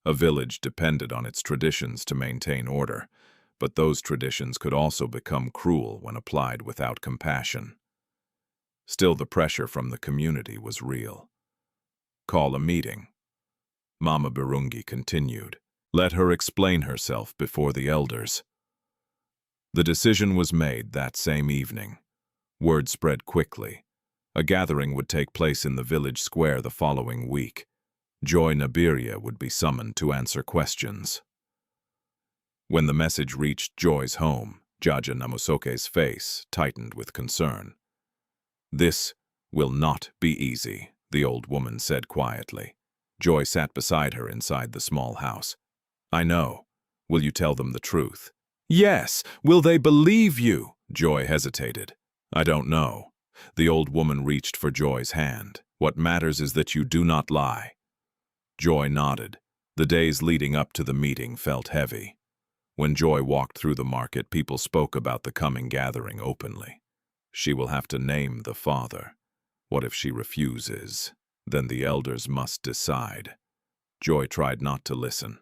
A village depended on its traditions to maintain order, but those traditions could also become cruel when applied without compassion. Still, the pressure from the community was real. "Call a meeting," Mama Barungi continued. "Let her explain herself before the elders." The decision was made that same evening. Word spread quickly. A gathering would take place in the village square the following week. Joy Nabirye would be summoned to answer questions. When the message reached Joy's home, Jaja Namusoke's face tightened with concern. "This will not be easy," the old woman said quietly. Joy sat beside her inside the small house. "I know. Will you tell them the truth?" "Yes. Will they believe you?" Joy hesitated. "I don't know." The old woman reached for Joy's hand. "What matters is that you do not lie." Joy nodded. The days leading up to the meeting felt heavy. When Joy walked through the market, people spoke about the coming gathering openly. She will have to name the father. What if she refuses? Then the elders must decide. Joy tried not to listen.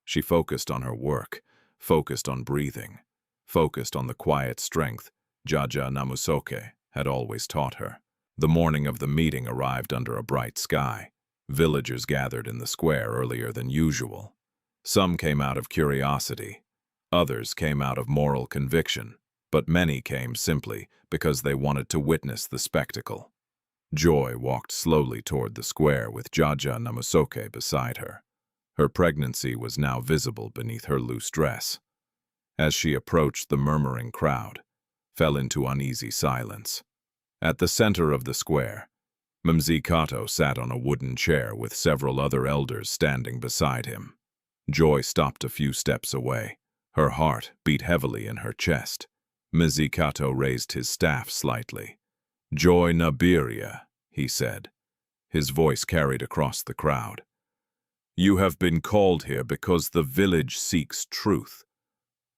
She focused on her work, focused on breathing, focused on the quiet strength Jaja Namusoke had always taught her. The morning of the meeting arrived under a bright sky. Villagers gathered in the square earlier than usual. Some came out of curiosity. Others came out of moral conviction. But many came simply because they wanted to witness the spectacle. Joy walked slowly toward the square with Jaja Namusoke beside her. Her pregnancy was now visible beneath her loose dress. As she approached, the murmuring crowd fell into uneasy silence. At the center of the square, Mozi Kato sat on a wooden chair with several other elders standing beside him. Joy stopped a few steps away. Her heart beat heavily in her chest. Mozi Kato raised his staff slightly. "Joy Nabirye," he said. His voice carried across the crowd. You have been called here because the village seeks truth.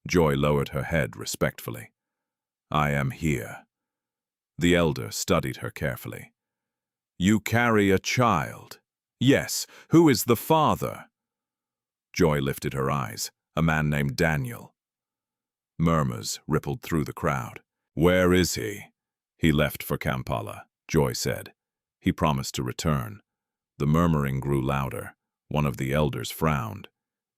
Joy lowered her head respectfully. I am here. The elder studied her carefully. You carry a child. Yes, who is the father? Joy lifted her eyes. A man named Daniel. Murmurs rippled through the crowd. Where is he? He left for Kampala, Joy said. He promised to return. The murmuring grew louder. One of the elders frowned.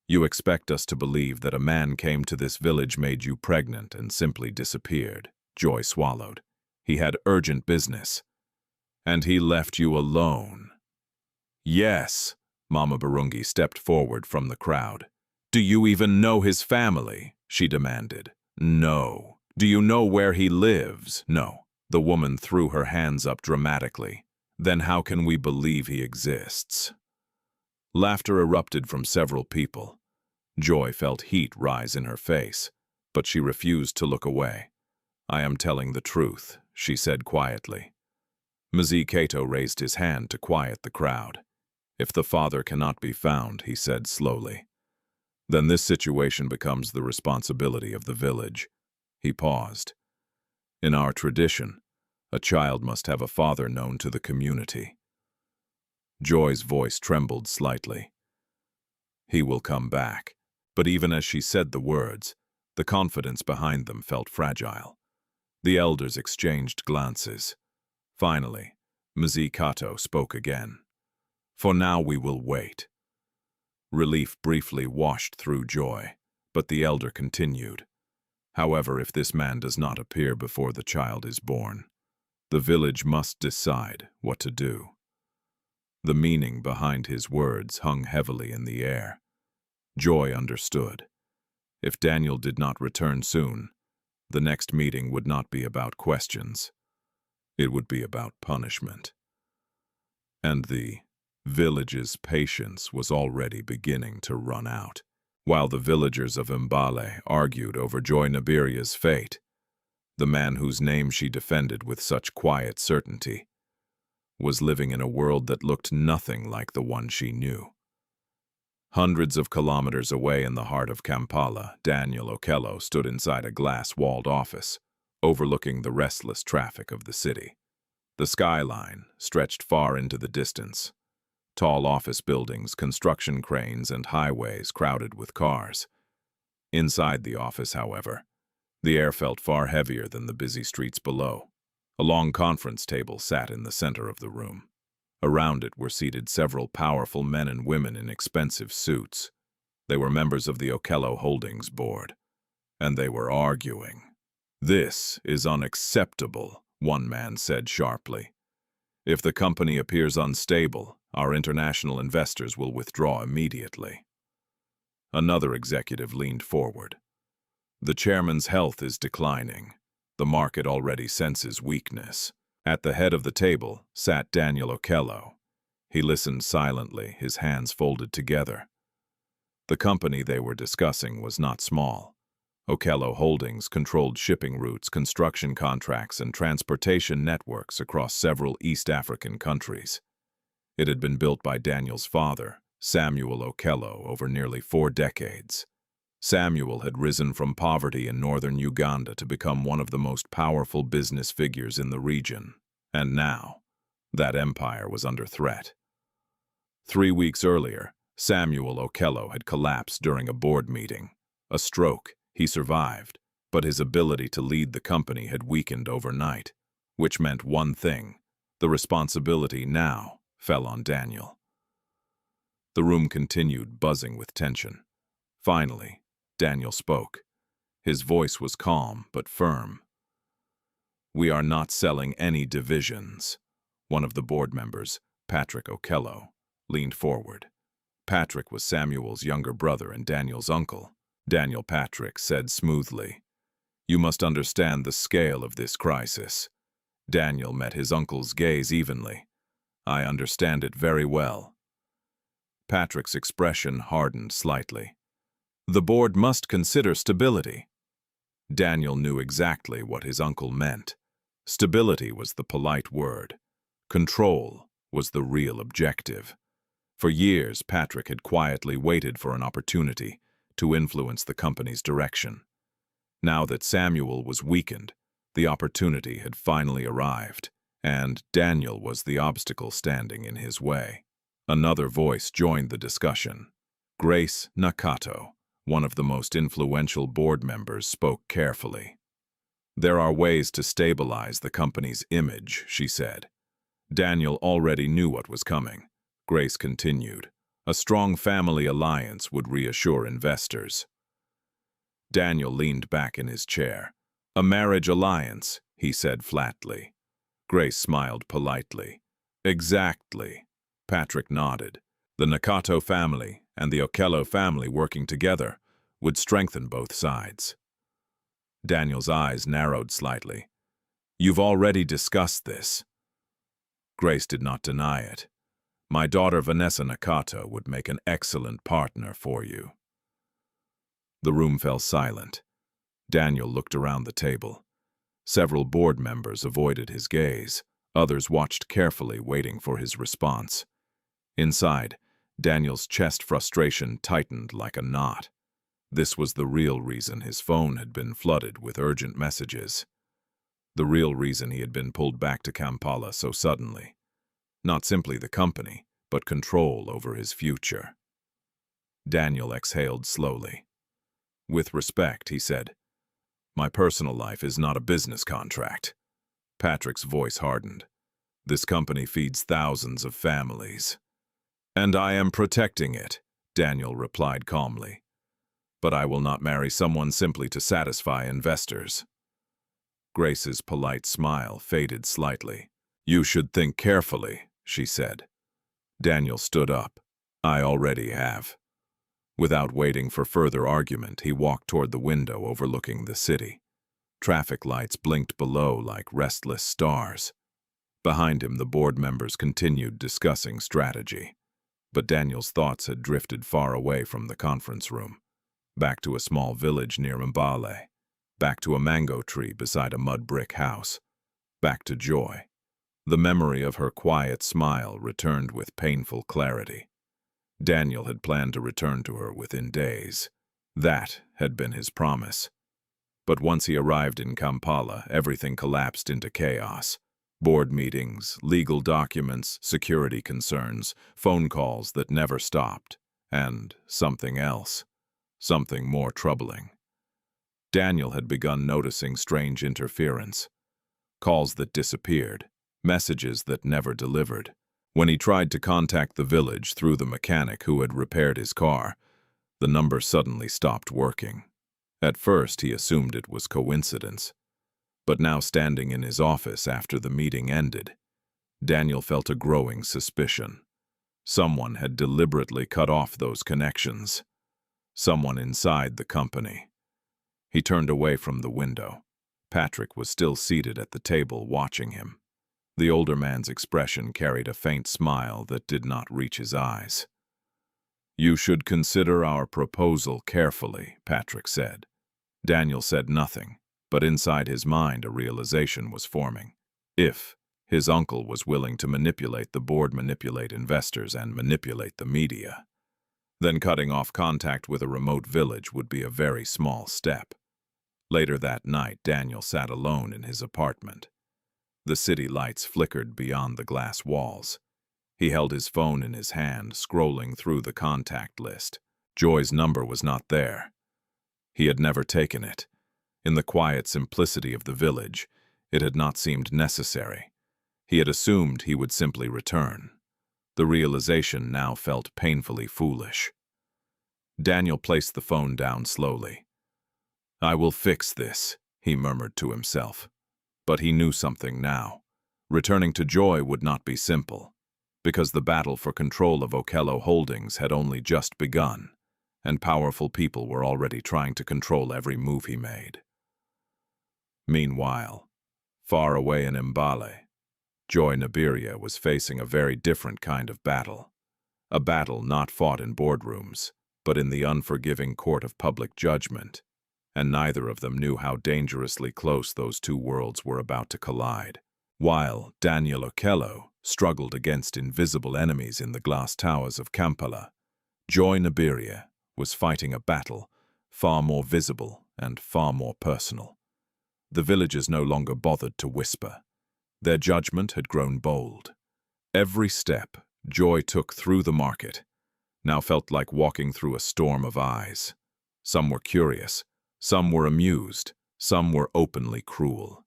You expect us to believe that a man came to this village, made you pregnant, and simply disappeared. Joy swallowed. He had urgent business. And he left you alone. Yes, Mama Barungi stepped forward from the crowd. Do you even know his family? She demanded. No. Do you know where he lives? No. The woman threw her hands up dramatically. Then how can we believe he exists? Laughter erupted from several people. Joy felt heat rise in her face, but she refused to look away. I am telling the truth, she said quietly. Mzee Kato raised his hand to quiet the crowd. If the father cannot be found, he said slowly, then this situation becomes the responsibility of the village. He paused. In our tradition, a child must have a father known to the community. Joy's voice trembled slightly. He will come back. But even as she said the words, the confidence behind them felt fragile. The elders exchanged glances. Finally, Mzee Kato spoke again. For now we will wait. Relief briefly washed through Joy, but the elder continued. However, if this man does not appear before the child is born, the village must decide what to do. The meaning behind his words hung heavily in the air. Joy understood. If Daniel did not return soon, the next meeting would not be about questions. It would be about punishment. And the village's patience was already beginning to run out. While the villagers of Mbale argued over Joy Nabirye's fate, the man whose name she defended with such quiet certainty was living in a world that looked nothing like the one she knew. Hundreds of kilometers away in the heart of Kampala, Daniel Okello stood inside a glass-walled office, overlooking the restless traffic of the city. The skyline stretched far into the distance. Tall office buildings, construction cranes, and highways crowded with cars. Inside the office, however, the air felt far heavier than the busy streets below. A long conference table sat in the center of the room. Around it were seated several powerful men and women in expensive suits. They were members of the Okello Holdings board, and they were arguing. This is unacceptable, one man said sharply. If the company appears unstable, our international investors will withdraw immediately. Another executive leaned forward. The chairman's health is declining. The market already senses weakness. At the head of the table sat Daniel Okello. He listened silently, his hands folded together. The company they were discussing was not small. Okello Holdings controlled shipping routes, construction contracts, and transportation networks across several East African countries. It had been built by Daniel's father, Samuel Okello, over nearly 4 decades. Samuel had risen from poverty in northern Uganda to become one of the most powerful business figures in the region. And now, that empire was under threat. 3 weeks earlier, Samuel Okello had collapsed during a board meeting. A stroke. He survived, but his ability to lead the company had weakened overnight, which meant one thing: the responsibility now fell on Daniel. The room continued buzzing with tension. Finally, Daniel spoke. His voice was calm but firm. We are not selling any divisions. One of the board members, Patrick Okello, leaned forward. Patrick was Samuel's younger brother and Daniel's uncle. Daniel Patrick said smoothly, "You must understand the scale of this crisis." Daniel met his uncle's gaze evenly. "I understand it very well." Patrick's expression hardened slightly. "The board must consider stability." Daniel knew exactly what his uncle meant. Stability was the polite word. Control was the real objective. For years, Patrick had quietly waited for an opportunity to influence the company's direction. Now that Samuel was weakened, the opportunity had finally arrived, and Daniel was the obstacle standing in his way. Another voice joined the discussion. Grace Nakato, one of the most influential board members, spoke carefully. "There are ways to stabilize the company's image," she said. Daniel already knew what was coming. Grace continued. "A strong family alliance would reassure investors." Daniel leaned back in his chair. "A marriage alliance," he said flatly. Grace smiled politely. "Exactly." Patrick nodded. The Nakato family and the Okello family working together would strengthen both sides. Daniel's eyes narrowed slightly. "You've already discussed this." Grace did not deny it. "My daughter Vanessa Nakato would make an excellent partner for you." The room fell silent. Daniel looked around the table. Several board members avoided his gaze. Others watched carefully, waiting for his response. Inside, Daniel's chest frustration tightened like a knot. This was the real reason his phone had been flooded with urgent messages. The real reason he had been pulled back to Kampala so suddenly. Not simply the company, but control over his future. Daniel exhaled slowly. "With respect," he said, "my personal life is not a business contract." Patrick's voice hardened. "This company feeds thousands of families." "And I am protecting it," Daniel replied calmly. "But I will not marry someone simply to satisfy investors." Grace's polite smile faded slightly. "You should think carefully," she said. Daniel stood up. "I already have." Without waiting for further argument, he walked toward the window overlooking the city. Traffic lights blinked below like restless stars. Behind him, the board members continued discussing strategy. But Daniel's thoughts had drifted far away from the conference room. Back to a small village near Mbale. Back to a mango tree beside a mud brick house. Back to Joy. The memory of her quiet smile returned with painful clarity. Daniel had planned to return to her within days. That had been his promise. But once he arrived in Kampala, everything collapsed into chaos. Board meetings, legal documents, security concerns, phone calls that never stopped, and something else, something more troubling. Daniel had begun noticing strange interference. Calls that disappeared, messages that never delivered. When he tried to contact the village through the mechanic who had repaired his car, the number suddenly stopped working. At first, he assumed it was coincidence. But now, standing in his office after the meeting ended, Daniel felt a growing suspicion. Someone had deliberately cut off those connections. Someone inside the company. He turned away from the window. Patrick was still seated at the table watching him. The older man's expression carried a faint smile that did not reach his eyes. "You should consider our proposal carefully," Patrick said. Daniel said nothing, but inside his mind a realization was forming. If his uncle was willing to manipulate the board, manipulate investors, and manipulate the media, then cutting off contact with a remote village would be a very small step. Later that night, Daniel sat alone in his apartment. The city lights flickered beyond the glass walls. He held his phone in his hand, scrolling through the contact list. Joy's number was not there. He had never taken it. In the quiet simplicity of the village, it had not seemed necessary. He had assumed he would simply return. The realization now felt painfully foolish. Daniel placed the phone down slowly. "I will fix this," he murmured to himself. But he knew something now. Returning to Joy would not be simple, because the battle for control of Okello Holdings had only just begun, and powerful people were already trying to control every move he made. Meanwhile, far away in Mbale, Joy Nabirye was facing a very different kind of battle. A battle not fought in boardrooms, but in the unforgiving court of public judgment, and neither of them knew how dangerously close those two worlds were about to collide. While Daniel Okello struggled against invisible enemies in the glass towers of Kampala, Joy Nabirye was fighting a battle far more visible and far more personal. The villagers no longer bothered to whisper. Their judgment had grown bold. Every step Joy took through the market now felt like walking through a storm of eyes. Some were curious, some were amused, some were openly cruel.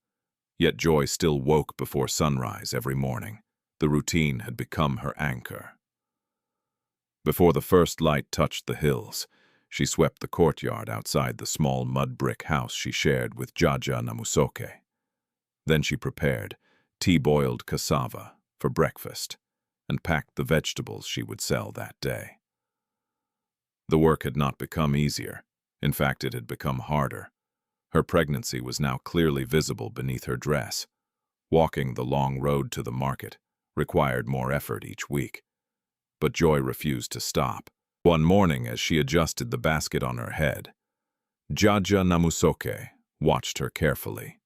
Yet Joy still woke before sunrise every morning. The routine had become her anchor. Before the first light touched the hills, she swept the courtyard outside the small mud-brick house she shared with Jaja Namusoke. Then she prepared tea-boiled cassava for breakfast and packed the vegetables she would sell that day. The work had not become easier. In fact, it had become harder. Her pregnancy was now clearly visible beneath her dress. Walking the long road to the market required more effort each week. But Joy refused to stop. One morning, as she adjusted the basket on her head, Jaja Namusoke watched her carefully.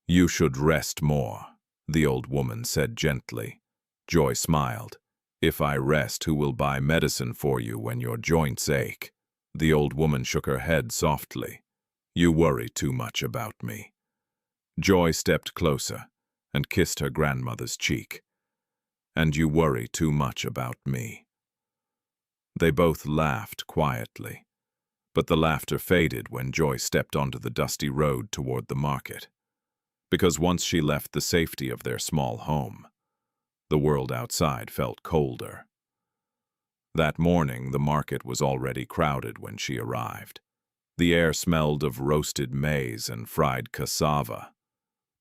"You should rest more," the old woman said gently. Joy smiled. "If I rest, who will buy medicine for you when your joints ache?" The old woman shook her head softly. "You worry too much about me." Joy stepped closer and kissed her grandmother's cheek. "And you worry too much about me." They both laughed quietly, but the laughter faded when Joy stepped onto the dusty road toward the market. Because once she left the safety of their small home, the world outside felt colder. That morning, the market was already crowded when she arrived. The air smelled of roasted maize and fried cassava.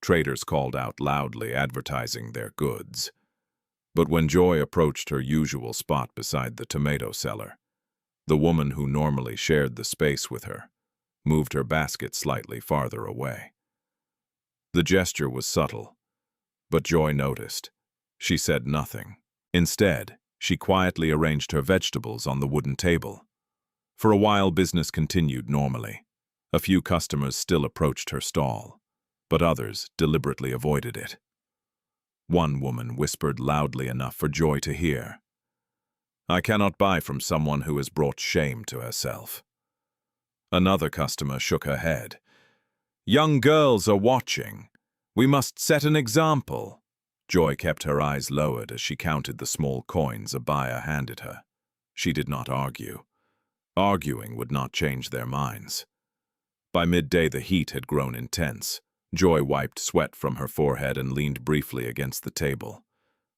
Traders called out loudly, advertising their goods. But when Joy approached her usual spot beside the tomato seller, the woman who normally shared the space with her moved her basket slightly farther away. The gesture was subtle, but Joy noticed. She said nothing. Instead, she quietly arranged her vegetables on the wooden table. For a while, business continued normally. A few customers still approached her stall, but others deliberately avoided it. One woman whispered loudly enough for Joy to hear, "I cannot buy from someone who has brought shame to herself." Another customer shook her head. "Young girls are watching. We must set an example." Joy kept her eyes lowered as she counted the small coins a buyer handed her. She did not argue. Arguing would not change their minds. By midday, the heat had grown intense. Joy wiped sweat from her forehead and leaned briefly against the table.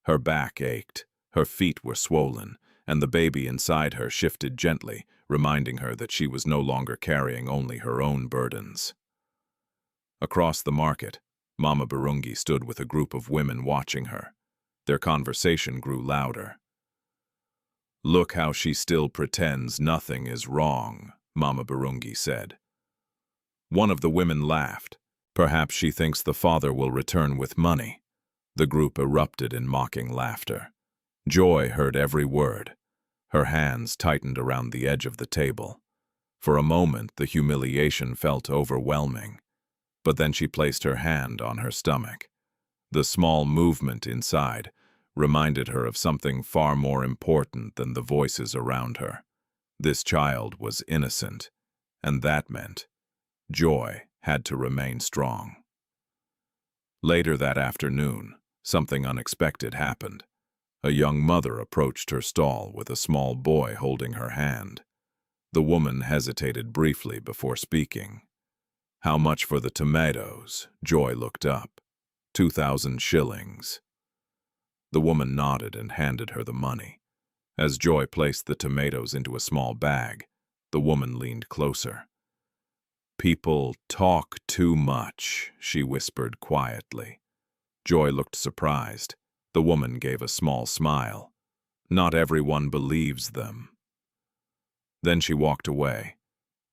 Her back ached, her feet were swollen, and the baby inside her shifted gently, reminding her that she was no longer carrying only her own burdens. Across the market, Mama Burungi stood with a group of women watching her. Their conversation grew louder. "Look how she still pretends nothing is wrong," Mama Burungi said. One of the women laughed. "Perhaps she thinks the father will return with money." The group erupted in mocking laughter. Joy heard every word. Her hands tightened around the edge of the table. For a moment, the humiliation felt overwhelming. But then she placed her hand on her stomach. The small movement inside reminded her of something far more important than the voices around her. This child was innocent, and that meant Joy had to remain strong. Later that afternoon, something unexpected happened. A young mother approached her stall with a small boy holding her hand. The woman hesitated briefly before speaking. "How much for the tomatoes?" Joy looked up. 2,000 shillings. The woman nodded and handed her the money. As Joy placed the tomatoes into a small bag, the woman leaned closer. "People talk too much," she whispered quietly. Joy looked surprised. The woman gave a small smile. "Not everyone believes them." Then she walked away.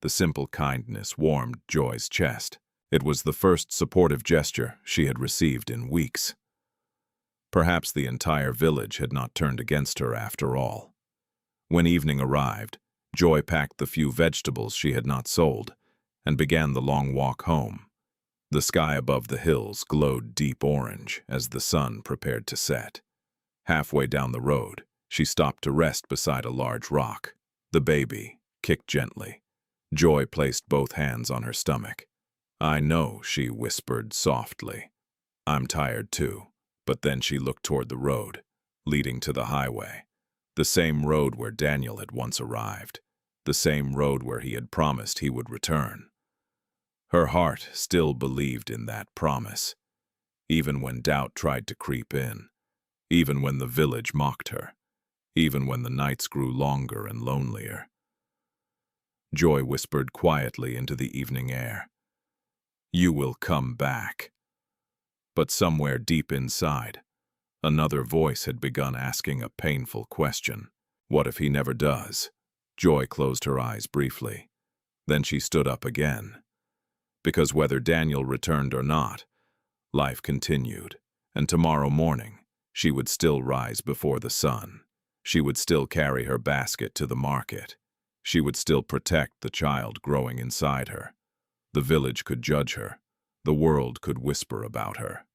The simple kindness warmed Joy's chest. It was the first supportive gesture she had received in weeks. Perhaps the entire village had not turned against her after all. When evening arrived, Joy packed the few vegetables she had not sold and began the long walk home. The sky above the hills glowed deep orange as the sun prepared to set. Halfway down the road, she stopped to rest beside a large rock. The baby kicked gently. Joy placed both hands on her stomach. "I know," she whispered softly. "I'm tired too." But then she looked toward the road, leading to the highway. The same road where Daniel had once arrived. The same road where he had promised he would return. Her heart still believed in that promise, even when doubt tried to creep in, even when the village mocked her, even when the nights grew longer and lonelier. Joy whispered quietly into the evening air, "You will come back." But somewhere deep inside, another voice had begun asking a painful question. What if he never does? Joy closed her eyes briefly. Then she stood up again. Because whether Daniel returned or not, life continued, and tomorrow morning she would still rise before the sun. She would still carry her basket to the market. She would still protect the child growing inside her. The village could judge her. The world could whisper about her.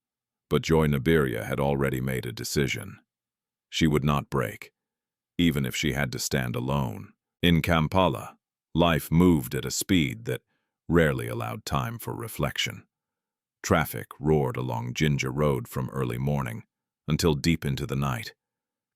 But Joy Nabirye had already made a decision. She would not break, even if she had to stand alone. In Kampala, life moved at a speed that rarely allowed time for reflection. Traffic roared along Jinja Road from early morning until deep into the night.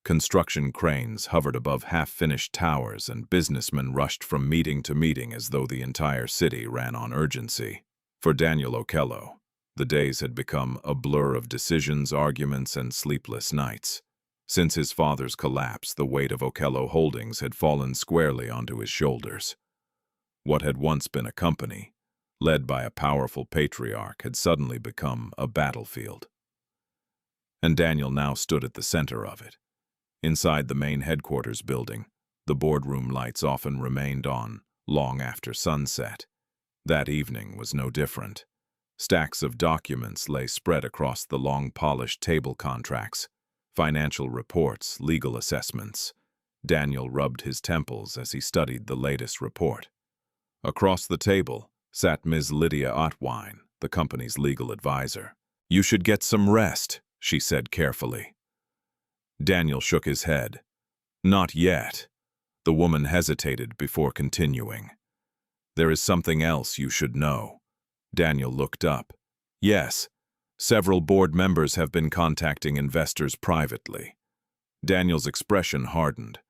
Construction cranes hovered above half-finished towers, and businessmen rushed from meeting to meeting as though the entire city ran on urgency. For Daniel Okello, the days had become a blur of decisions, arguments, and sleepless nights. Since his father's collapse, the weight of Okello Holdings had fallen squarely onto his shoulders. What had once been a company, led by a powerful patriarch, had suddenly become a battlefield. And Daniel now stood at the center of it. Inside the main headquarters building, the boardroom lights often remained on long after sunset. That evening was no different. Stacks of documents lay spread across the long polished table: contracts, financial reports, legal assessments. Daniel rubbed his temples as he studied the latest report. Across the table sat Ms. Lydia Otwine, the company's legal advisor. "You should get some rest," she said carefully. Daniel shook his head. "Not yet." The woman hesitated before continuing. "There is something else you should know." Daniel looked up. "Yes, several board members have been contacting investors privately." Daniel's expression hardened.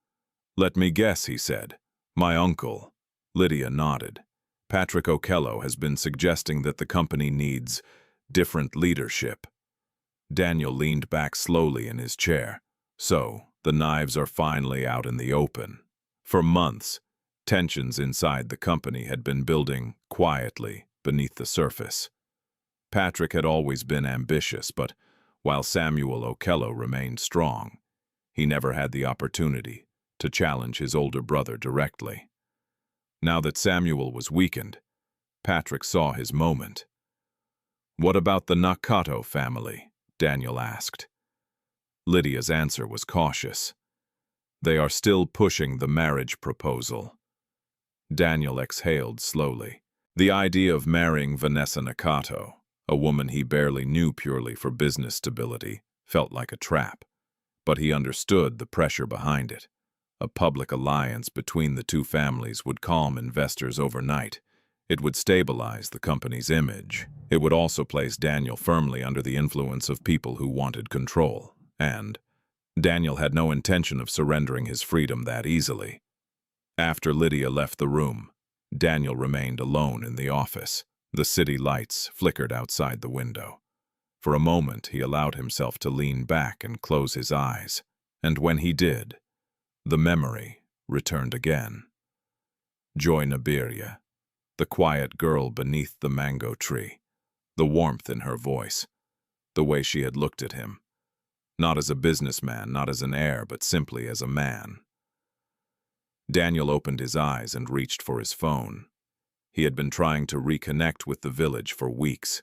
"Let me guess," he said. "My uncle." Lydia nodded. "Patrick Okello has been suggesting that the company needs different leadership." Daniel leaned back slowly in his chair. "So, the knives are finally out in the open." For months, tensions inside the company had been building quietly beneath the surface. Patrick had always been ambitious, but while Samuel Okello remained strong, he never had the opportunity to challenge his older brother directly. Now that Samuel was weakened, Patrick saw his moment. "What about the Nakato family?" Daniel asked. Lydia's answer was cautious. "They are still pushing the marriage proposal." Daniel exhaled slowly. The idea of marrying Vanessa Nakato, a woman he barely knew purely for business stability, felt like a trap. But he understood the pressure behind it. A public alliance between the two families would calm investors overnight. It would stabilize the company's image. It would also place Daniel firmly under the influence of people who wanted control. And Daniel had no intention of surrendering his freedom that easily. After Lydia left the room, Daniel remained alone in the office. The city lights flickered outside the window. For a moment, he allowed himself to lean back and close his eyes. And when he did, the memory returned again. Joy Nabirye, the quiet girl beneath the mango tree, the warmth in her voice, the way she had looked at him. Not as a businessman, not as an heir, but simply as a man. Daniel opened his eyes and reached for his phone. He had been trying to reconnect with the village for weeks.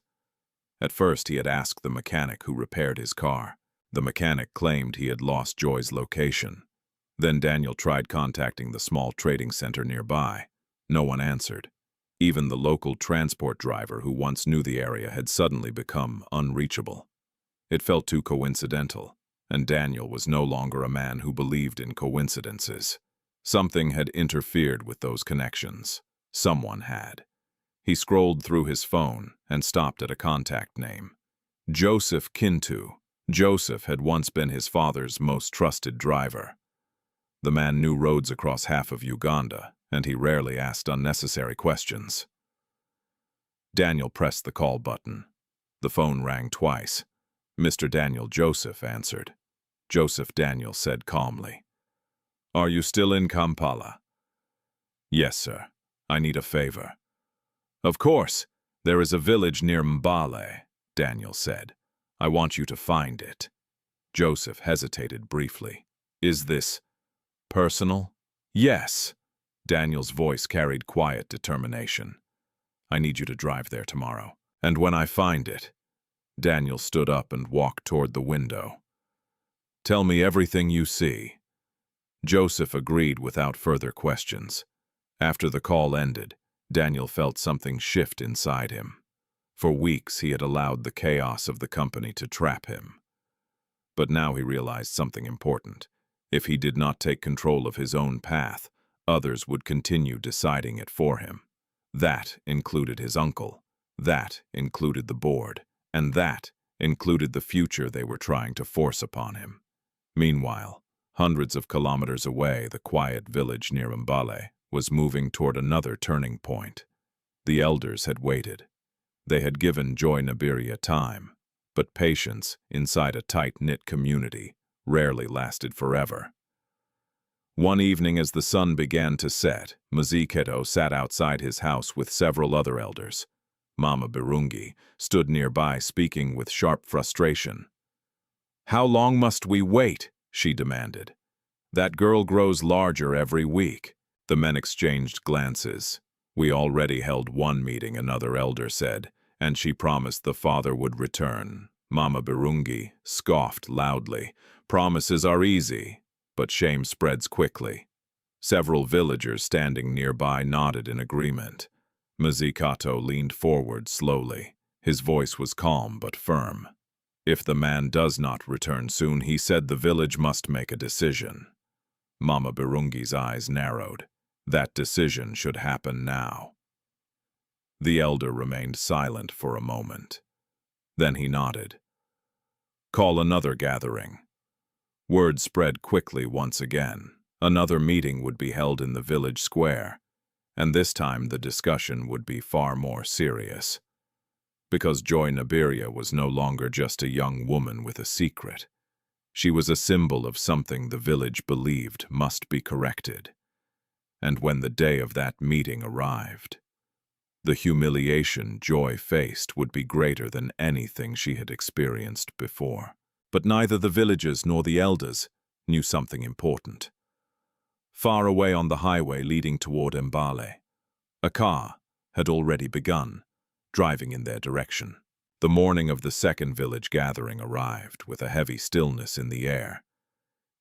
At first, he had asked the mechanic who repaired his car. The mechanic claimed he had lost Joy's location. Then Daniel tried contacting the small trading center nearby. No one answered. Even the local transport driver who once knew the area had suddenly become unreachable. It felt too coincidental, and Daniel was no longer a man who believed in coincidences. Something had interfered with those connections. Someone had. He scrolled through his phone and stopped at a contact name. Joseph Kintu. Joseph had once been his father's most trusted driver. The man knew roads across half of Uganda, and he rarely asked unnecessary questions. Daniel pressed the call button. The phone rang twice. Mr. Daniel Joseph answered. Joseph Daniel said calmly, "Are you still in Kampala?" "Yes, sir. I need a favor." "Of course. There is a village near Mbale," Daniel said. "I want you to find it." Joseph hesitated briefly. "Is this personal?" "Yes." Daniel's voice carried quiet determination. "I need you to drive there tomorrow. And when I find it—" Daniel stood up and walked toward the window. "Tell me everything you see." Joseph agreed without further questions. After the call ended, Daniel felt something shift inside him. For weeks he had allowed the chaos of the company to trap him. But now he realized something important. If he did not take control of his own path, others would continue deciding it for him. That included his uncle. That included the board. And that included the future they were trying to force upon him. Meanwhile, hundreds of kilometers away, the quiet village near Mbale was moving toward another turning point. The elders had waited. They had given Joy Nabirye time, but patience inside a tight-knit community rarely lasted forever. One evening as the sun began to set, Mziketo sat outside his house with several other elders. Mama Birungi stood nearby speaking with sharp frustration. "How long must we wait?" she demanded. "That girl grows larger every week." The men exchanged glances. "We already held one meeting," another elder said, "and she promised the father would return." Mama Birungi scoffed loudly. "Promises are easy, but shame spreads quickly." Several villagers standing nearby nodded in agreement. Mzikato leaned forward slowly. His voice was calm but firm. "If the man does not return soon," he said, "the village must make a decision." Mama Birungi's eyes narrowed. That decision should happen now. The elder remained silent for a moment. Then he nodded. "Call another gathering." Word spread quickly once again. Another meeting would be held in the village square, and this time the discussion would be far more serious. Because Joy Nabirye was no longer just a young woman with a secret. She was a symbol of something the village believed must be corrected. And when the day of that meeting arrived, the humiliation Joy faced would be greater than anything she had experienced before. But neither the villagers nor the elders knew something important. Far away on the highway leading toward Mbale, a car had already begun, driving in their direction. The morning of the second village gathering arrived with a heavy stillness in the air.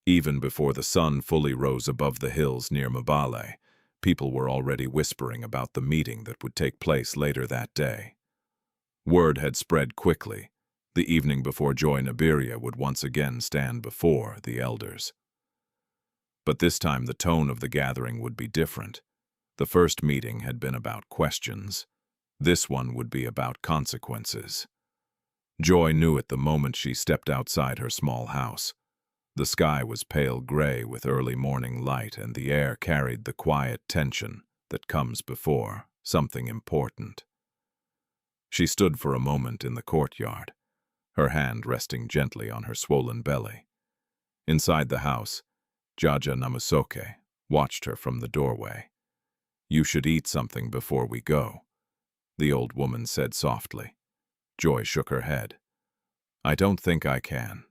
Even before the sun fully rose above the hills near Mbale, people were already whispering about the meeting that would take place later that day. Word had spread quickly, the evening before Joy Nabirye would once again stand before the elders. But this time the tone of the gathering would be different. The first meeting had been about questions. This one would be about consequences. Joy knew it the moment she stepped outside her small house. The sky was pale gray with early morning light, and the air carried the quiet tension that comes before something important. She stood for a moment in the courtyard, her hand resting gently on her swollen belly. Inside the house, Jaja Namusoke watched her from the doorway. "You should eat something before we go," the old woman said softly. Joy shook her head. "I don't think I can."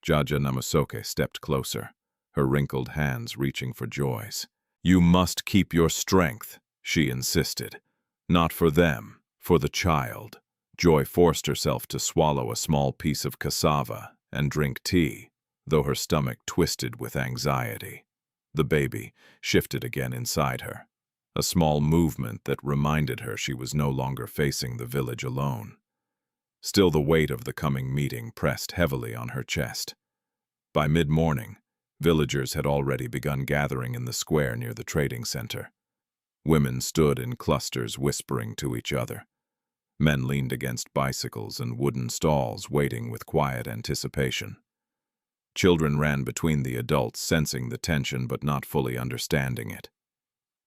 Jaja Namusoke stepped closer, her wrinkled hands reaching for Joy's. "You must keep your strength," she insisted. "Not for them, for the child." Joy forced herself to swallow a small piece of cassava and drink tea, though her stomach twisted with anxiety. The baby shifted again inside her. a small movement that reminded her she was no longer facing the village alone. Still, the weight of the coming meeting pressed heavily on her chest. By mid-morning, villagers had already begun gathering in the square near the trading center. Women stood in clusters whispering to each other. Men leaned against bicycles and wooden stalls, waiting with quiet anticipation. Children ran between the adults, sensing the tension but not fully understanding it.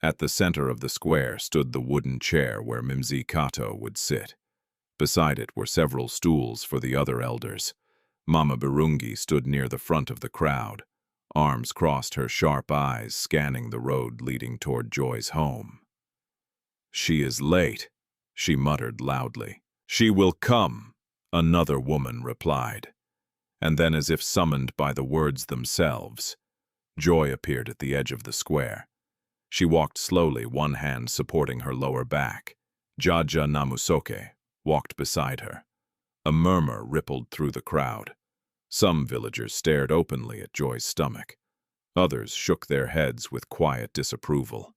At the center of the square stood the wooden chair where Mimzi Kato would sit. Beside it were several stools for the other elders. Mama Birungi stood near the front of the crowd, arms crossed, her sharp eyes scanning the road leading toward Joy's home. "She is late," she muttered loudly. "She will come," another woman replied. And then, as if summoned by the words themselves, Joy appeared at the edge of the square. She walked slowly, one hand supporting her lower back. Jaja Namusoke walked beside her. A murmur rippled through the crowd. Some villagers stared openly at Joy's stomach. Others shook their heads with quiet disapproval.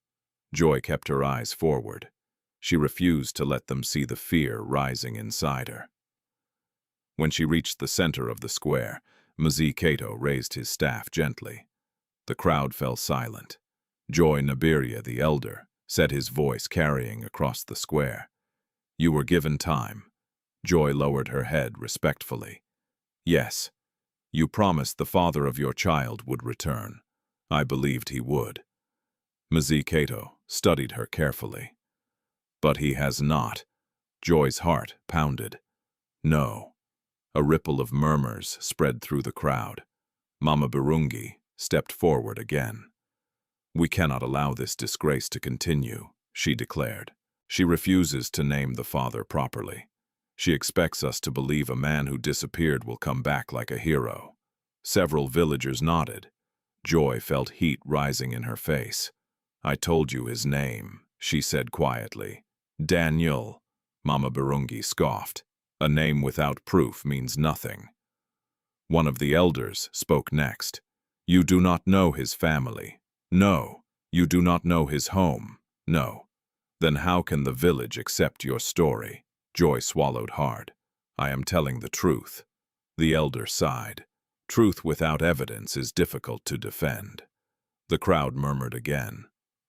Joy kept her eyes forward. She refused to let them see the fear rising inside her. When she reached the center of the square, Mzee Kato raised his staff gently. The crowd fell silent. Joy Nabirye, the elder, said, his voice carrying across the square. "You were given time." Joy lowered her head respectfully. "Yes, you promised the father of your child would return. I believed he would." Mzee Kato studied her carefully. "But he has not." Joy's heart pounded. "No." A ripple of murmurs spread through the crowd. Mama Birungi stepped forward again. "We cannot allow this disgrace to continue," she declared. "She refuses to name the father properly. She expects us to believe a man who disappeared will come back like a hero." Several villagers nodded. Joy felt heat rising in her face. "I told you his name," she said quietly. "Daniel," Mama Birungi scoffed. "A name without proof means nothing." One of the elders spoke next. "You do not know his family. No. You do not know his home. No. Then how can the village accept your story?" Joy swallowed hard. "I am telling the truth." The elder sighed. "Truth without evidence is difficult to defend." The crowd murmured again.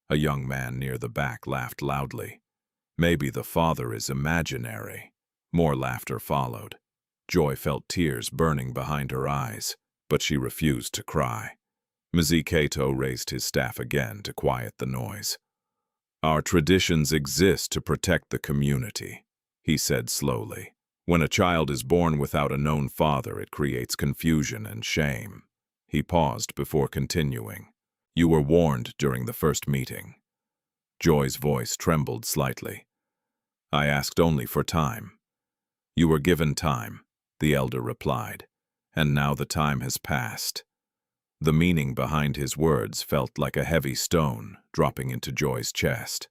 A young man near the back laughed loudly. "Maybe the father is imaginary." More laughter followed. Joy felt tears burning behind her eyes, but she refused to cry. Mzee Kato raised his staff again to quiet the noise. "Our traditions exist to protect the community," he said slowly. "When a child is born without a known father, it creates confusion and shame." He paused before continuing. "You were warned during the first meeting." Joy's voice trembled slightly. "I asked only for time." "You were given time," the elder replied, "and now the time has passed." The meaning behind his words felt like a heavy stone dropping into Joy's chest.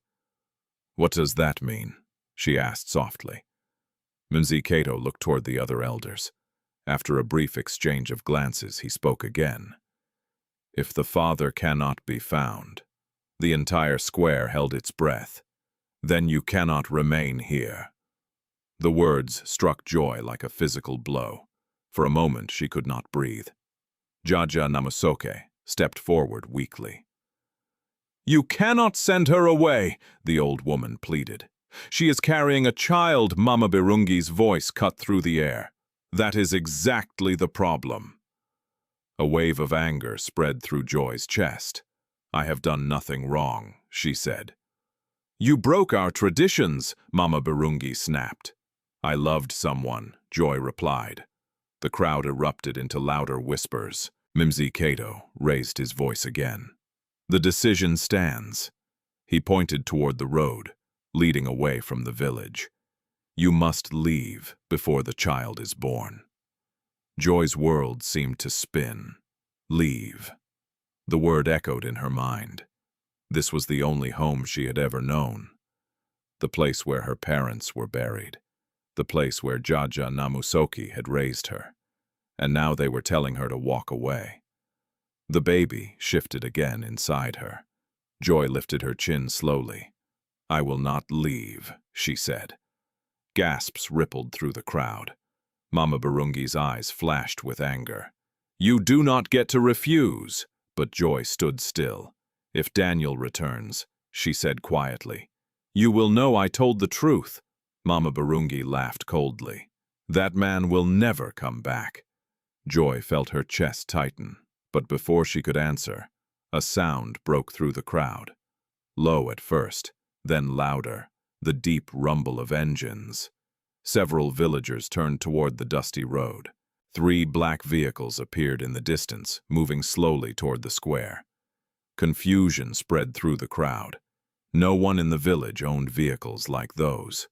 "What does that mean?" she asked softly. Mzee Kato looked toward the other elders. After a brief exchange of glances, he spoke again. "If the father cannot be found," the entire square held its breath, "then you cannot remain here." The words struck Joy like a physical blow. For a moment, she could not breathe. Jaja Namusoke stepped forward weakly. "You cannot send her away," the old woman pleaded. "She is carrying a child." Mama Birungi's voice cut through the air. "That is exactly the problem." A wave of anger spread through Joy's chest. "I have done nothing wrong," she said. "You broke our traditions," Mama Birungi snapped. "I loved someone," Joy replied. The crowd erupted into louder whispers. Mzee Kato raised his voice again. "The decision stands." He pointed toward the road, leading away from the village. "You must leave before the child is born." Joy's world seemed to spin. Leave. The word echoed in her mind. This was the only home she had ever known. The place where her parents were buried. The place where Jaja Namusoke had raised her. And now they were telling her to walk away. The baby shifted again inside her. Joy lifted her chin slowly. "I will not leave," she said. Gasps rippled through the crowd. Mama Barungi's eyes flashed with anger. "You do not get to refuse." But Joy stood still. "If Daniel returns," she said quietly, "you will know I told the truth." Mama Barungi laughed coldly. "That man will never come back." Joy felt her chest tighten, but before she could answer, a sound broke through the crowd. Low at first, then louder, the deep rumble of engines. Several villagers turned toward the dusty road. 3 black vehicles appeared in the distance, moving slowly toward the square. Confusion spread through the crowd. No one in the village owned vehicles like those.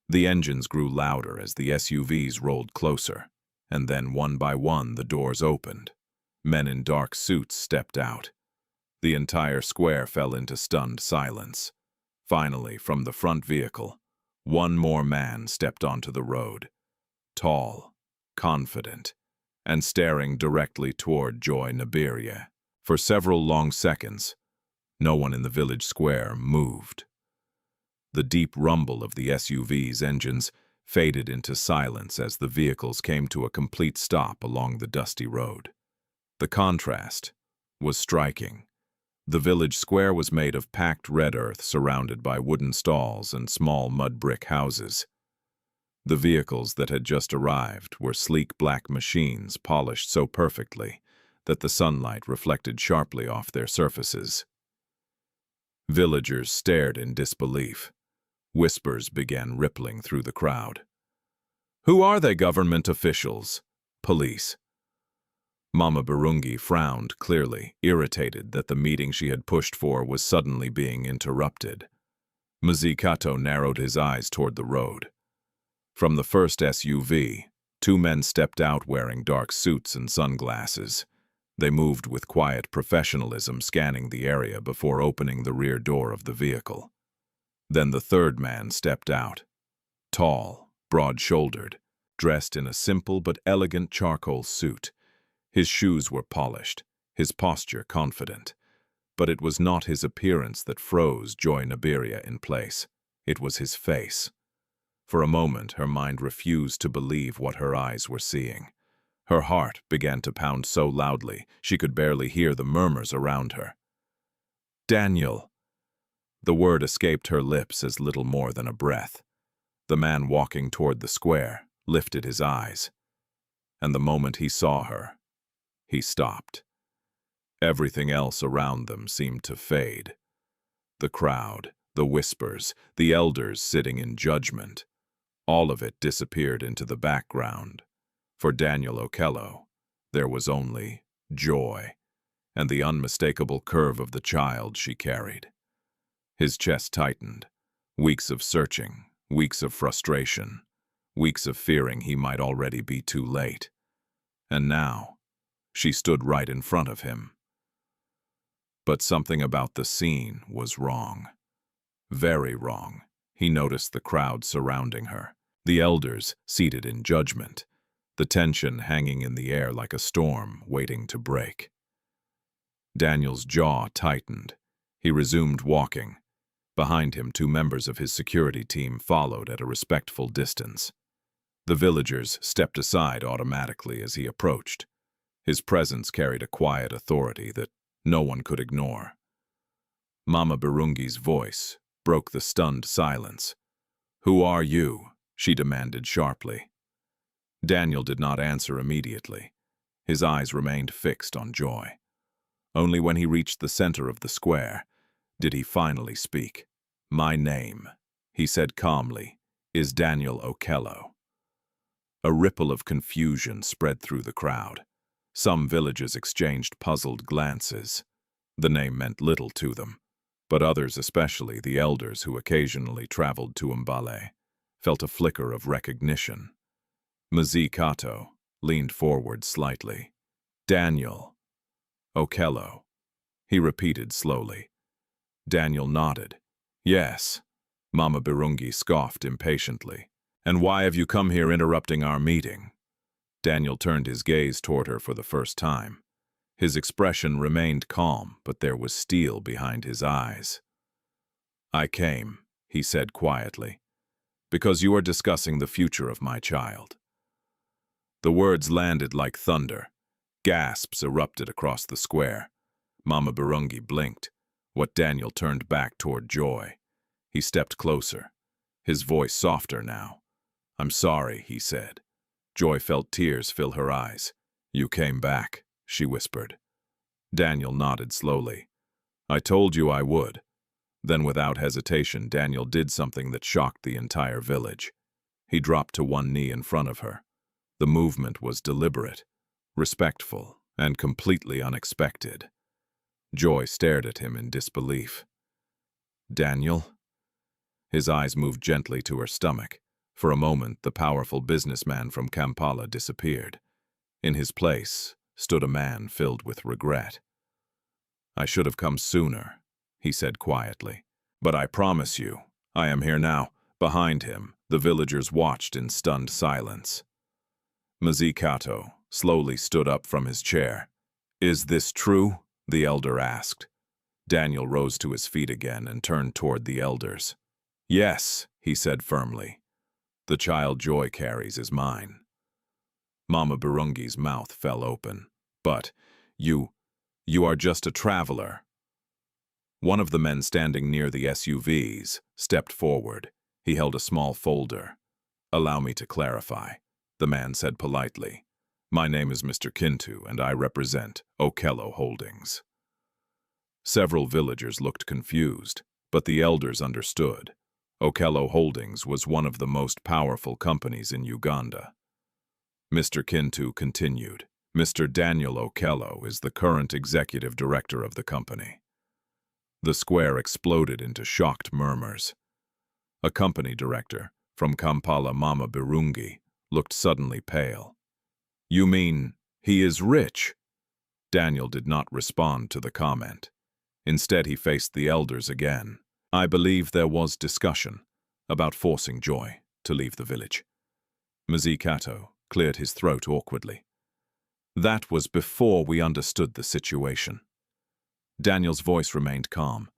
The engines grew louder as the SUVs rolled closer, and then one by one the doors opened. Men in dark suits stepped out. The entire square fell into stunned silence. Finally, from the front vehicle, one more man stepped onto the road. Tall, confident, and staring directly toward Joy Nabirye. For several long seconds, no one in the village square moved. The deep rumble of the SUV's engines faded into silence as the vehicles came to a complete stop along the dusty road. The contrast was striking. The village square was made of packed red earth surrounded by wooden stalls and small mud brick houses. The vehicles that had just arrived were sleek black machines polished so perfectly that the sunlight reflected sharply off their surfaces. Villagers stared in disbelief. Whispers began rippling through the crowd. "Who are they, government officials?" "Police." Mama Barungi frowned clearly, irritated that the meeting she had pushed for was suddenly being interrupted. Mzikato narrowed his eyes toward the road. From the first SUV, 2 men stepped out wearing dark suits and sunglasses. They moved with quiet professionalism, scanning the area before opening the rear door of the vehicle. Then the 3rd man stepped out. Tall, broad-shouldered, dressed in a simple but elegant charcoal suit. His shoes were polished, his posture confident. But it was not his appearance that froze Joy Nabirye in place. It was his face. For a moment, her mind refused to believe what her eyes were seeing. Her heart began to pound so loudly she could barely hear the murmurs around her. "Daniel!" The word escaped her lips as little more than a breath. The man walking toward the square lifted his eyes. And the moment he saw her, he stopped. Everything else around them seemed to fade. The crowd, the whispers, the elders sitting in judgment. All of it disappeared into the background. For Daniel Okello, there was only joy, and the unmistakable curve of the child she carried. His chest tightened. Weeks of searching, weeks of frustration, weeks of fearing he might already be too late. And now, she stood right in front of him. But something about the scene was wrong. Very wrong. He noticed the crowd surrounding her, the elders seated in judgment, the tension hanging in the air like a storm waiting to break. Daniel's jaw tightened. He resumed walking. Behind him, 2 members of his security team followed at a respectful distance. The villagers stepped aside automatically as he approached. His presence carried a quiet authority that no one could ignore. Mama Barungi's voice broke the stunned silence. "Who are you?" she demanded sharply. Daniel did not answer immediately. His eyes remained fixed on Joy. Only when he reached the center of the square did he finally speak. "My name," he said calmly, "is Daniel Okello." A ripple of confusion spread through the crowd. Some villagers exchanged puzzled glances. The name meant little to them, but others, especially the elders who occasionally traveled to Mbale, felt a flicker of recognition. Mzikato leaned forward slightly. "Daniel Okello," he repeated slowly. Daniel nodded. "Yes," Mama Barungi scoffed impatiently. "And why have you come here interrupting our meeting?" Daniel turned his gaze toward her for the first time. His expression remained calm, but there was steel behind his eyes. "I came," he said quietly, "because you are discussing the future of my child." The words landed like thunder. Gasps erupted across the square. Mama Birungi blinked. What Daniel turned back toward Joy. He stepped closer, his voice softer now. "I'm sorry," he said. Joy felt tears fill her eyes. "You came back," she whispered. Daniel nodded slowly. "I told you I would." Then without hesitation, Daniel did something that shocked the entire village. He dropped to one knee in front of her. The movement was deliberate, respectful, and completely unexpected. Joy stared at him in disbelief. "Daniel?" His eyes moved gently to her stomach. For a moment, the powerful businessman from Kampala disappeared. In his place stood a man filled with regret. "I should have come sooner," he said quietly. "But I promise you, I am here now." Behind him, the villagers watched in stunned silence. Mazikato slowly stood up from his chair. "Is this true?" the elder asked. Daniel rose to his feet again and turned toward the elders. "Yes," he said firmly. "The child Joy carries is mine." Mama Birungi's mouth fell open. "But you are just a traveler." One of the men standing near the SUVs stepped forward. He held a small folder. "Allow me to clarify," the man said politely. "My name is Mr. Kintu, and I represent Okello Holdings." Several villagers looked confused, but the elders understood. Okello Holdings was one of the most powerful companies in Uganda. Mr. Kintu continued. "Mr. Daniel Okello is the current executive director of the company." The square exploded into shocked murmurs. A company director from Kampala, Mama Birungi, looked suddenly pale. "You mean he is rich?" Daniel did not respond to the comment. Instead, he faced the elders again. "I believe there was discussion about forcing Joy to leave the village." Mazikato cleared his throat awkwardly. "That was before we understood the situation." Daniel's voice remained calm.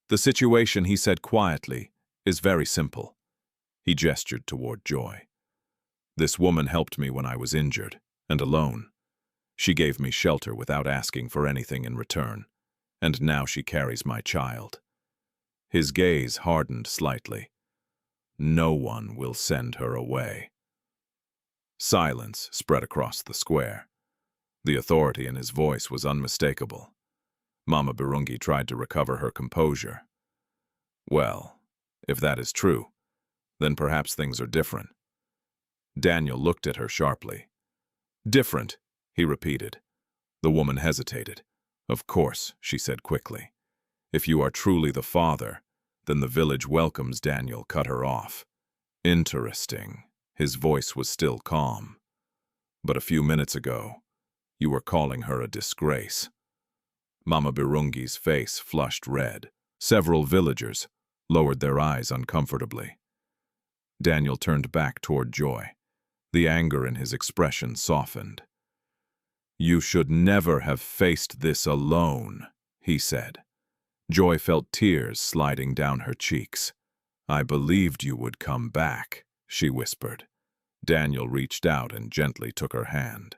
"The situation," he said quietly, "is very simple." He gestured toward Joy. "This woman helped me when I was injured and alone. She gave me shelter without asking for anything in return, and now she carries my child." His gaze hardened slightly. "No one will send her away." Silence spread across the square. The authority in his voice was unmistakable. Mama Birungi tried to recover her composure. "Well, if that is true, then perhaps things are different." Daniel looked at her sharply. "Different," he repeated. The woman hesitated. "Of course," she said quickly. "If you are truly the father, then the village welcomes." Daniel cut her off. "Interesting." His voice was still calm. "But a few minutes ago, you were calling her a disgrace." Mama Birungi's face flushed red. Several villagers lowered their eyes uncomfortably. Daniel turned back toward Joy. The anger in his expression softened. "You should never have faced this alone," he said. Joy felt tears sliding down her cheeks. "I believed you would come back," she whispered. Daniel reached out and gently took her hand.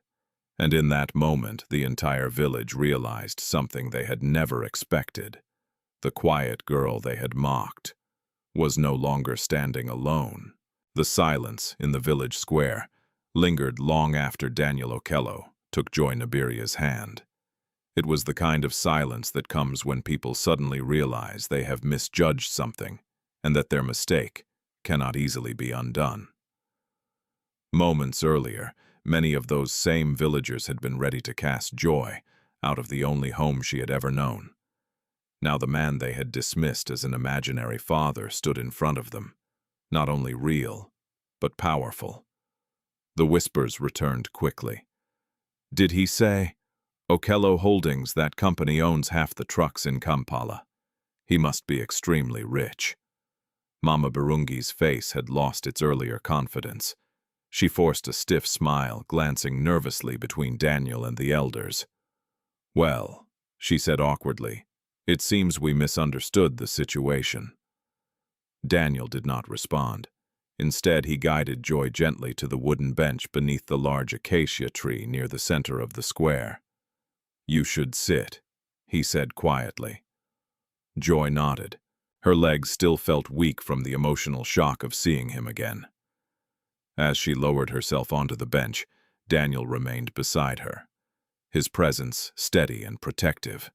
And in that moment, the entire village realized something they had never expected. The quiet girl they had mocked was no longer standing alone. The silence in the village square lingered long after Daniel Okello took Joy Nabirye's hand. It was the kind of silence that comes when people suddenly realize they have misjudged something and that their mistake cannot easily be undone. Moments earlier, many of those same villagers had been ready to cast Joy out of the only home she had ever known. Now the man they had dismissed as an imaginary father stood in front of them, not only real, but powerful. The whispers returned quickly. "Did he say? Okello Holdings, that company owns half the trucks in Kampala. He must be extremely rich." Mama Birungi's face had lost its earlier confidence. She forced a stiff smile, glancing nervously between Daniel and the elders. Well, she said awkwardly, it seems we misunderstood the situation. Daniel did not respond. Instead, he guided Joy gently to the wooden bench beneath the large acacia tree near the center of the square. You should sit, he said quietly. Joy nodded. Her legs still felt weak from the emotional shock of seeing him again. As she lowered herself onto the bench, Daniel remained beside her, his presence steady and protective.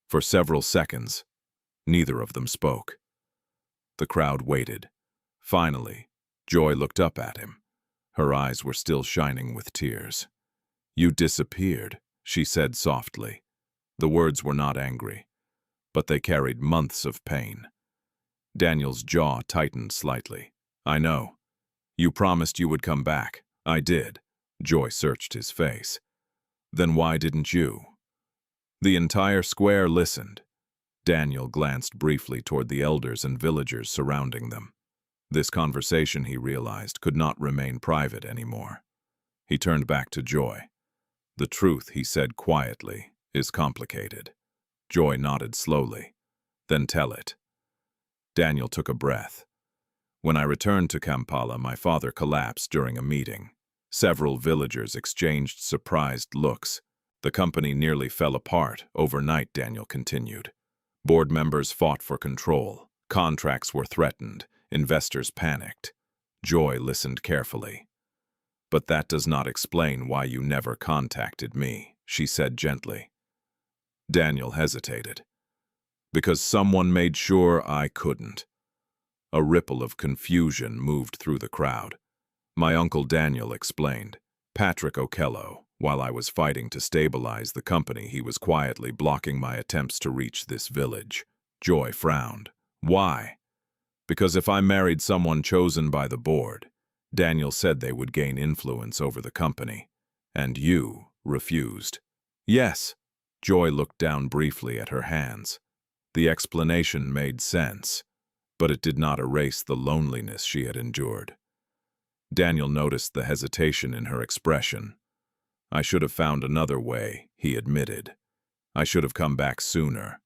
For several seconds, neither of them spoke. The crowd waited. Finally, Joy looked up at him. Her eyes were still shining with tears. You disappeared, she said softly. The words were not angry, but they carried months of pain. Daniel's jaw tightened slightly. I know. You promised you would come back. I did. Joy searched his face. Then why didn't you? The entire square listened. Daniel glanced briefly toward the elders and villagers surrounding them. This conversation, he realized, could not remain private anymore. He turned back to Joy. The truth, he said quietly, is complicated. Joy nodded slowly. Then tell it. Daniel took a breath. When I returned to Kampala, my father collapsed during a meeting. Several villagers exchanged surprised looks. The company nearly fell apart overnight, Daniel continued. Board members fought for control. Contracts were threatened. Investors panicked. Joy listened carefully. But that does not explain why you never contacted me, she said gently. Daniel hesitated. Because someone made sure I couldn't. A ripple of confusion moved through the crowd. My uncle Daniel explained. Patrick Okello, while I was fighting to stabilize the company, he was quietly blocking my attempts to reach this village. Joy frowned. Why? Because if I married someone chosen by the board, Daniel said they would gain influence over the company. And you refused. Yes. Joy looked down briefly at her hands. The explanation made sense, but it did not erase the loneliness she had endured. Daniel noticed the hesitation in her expression. I should have found another way, he admitted. I should have come back sooner.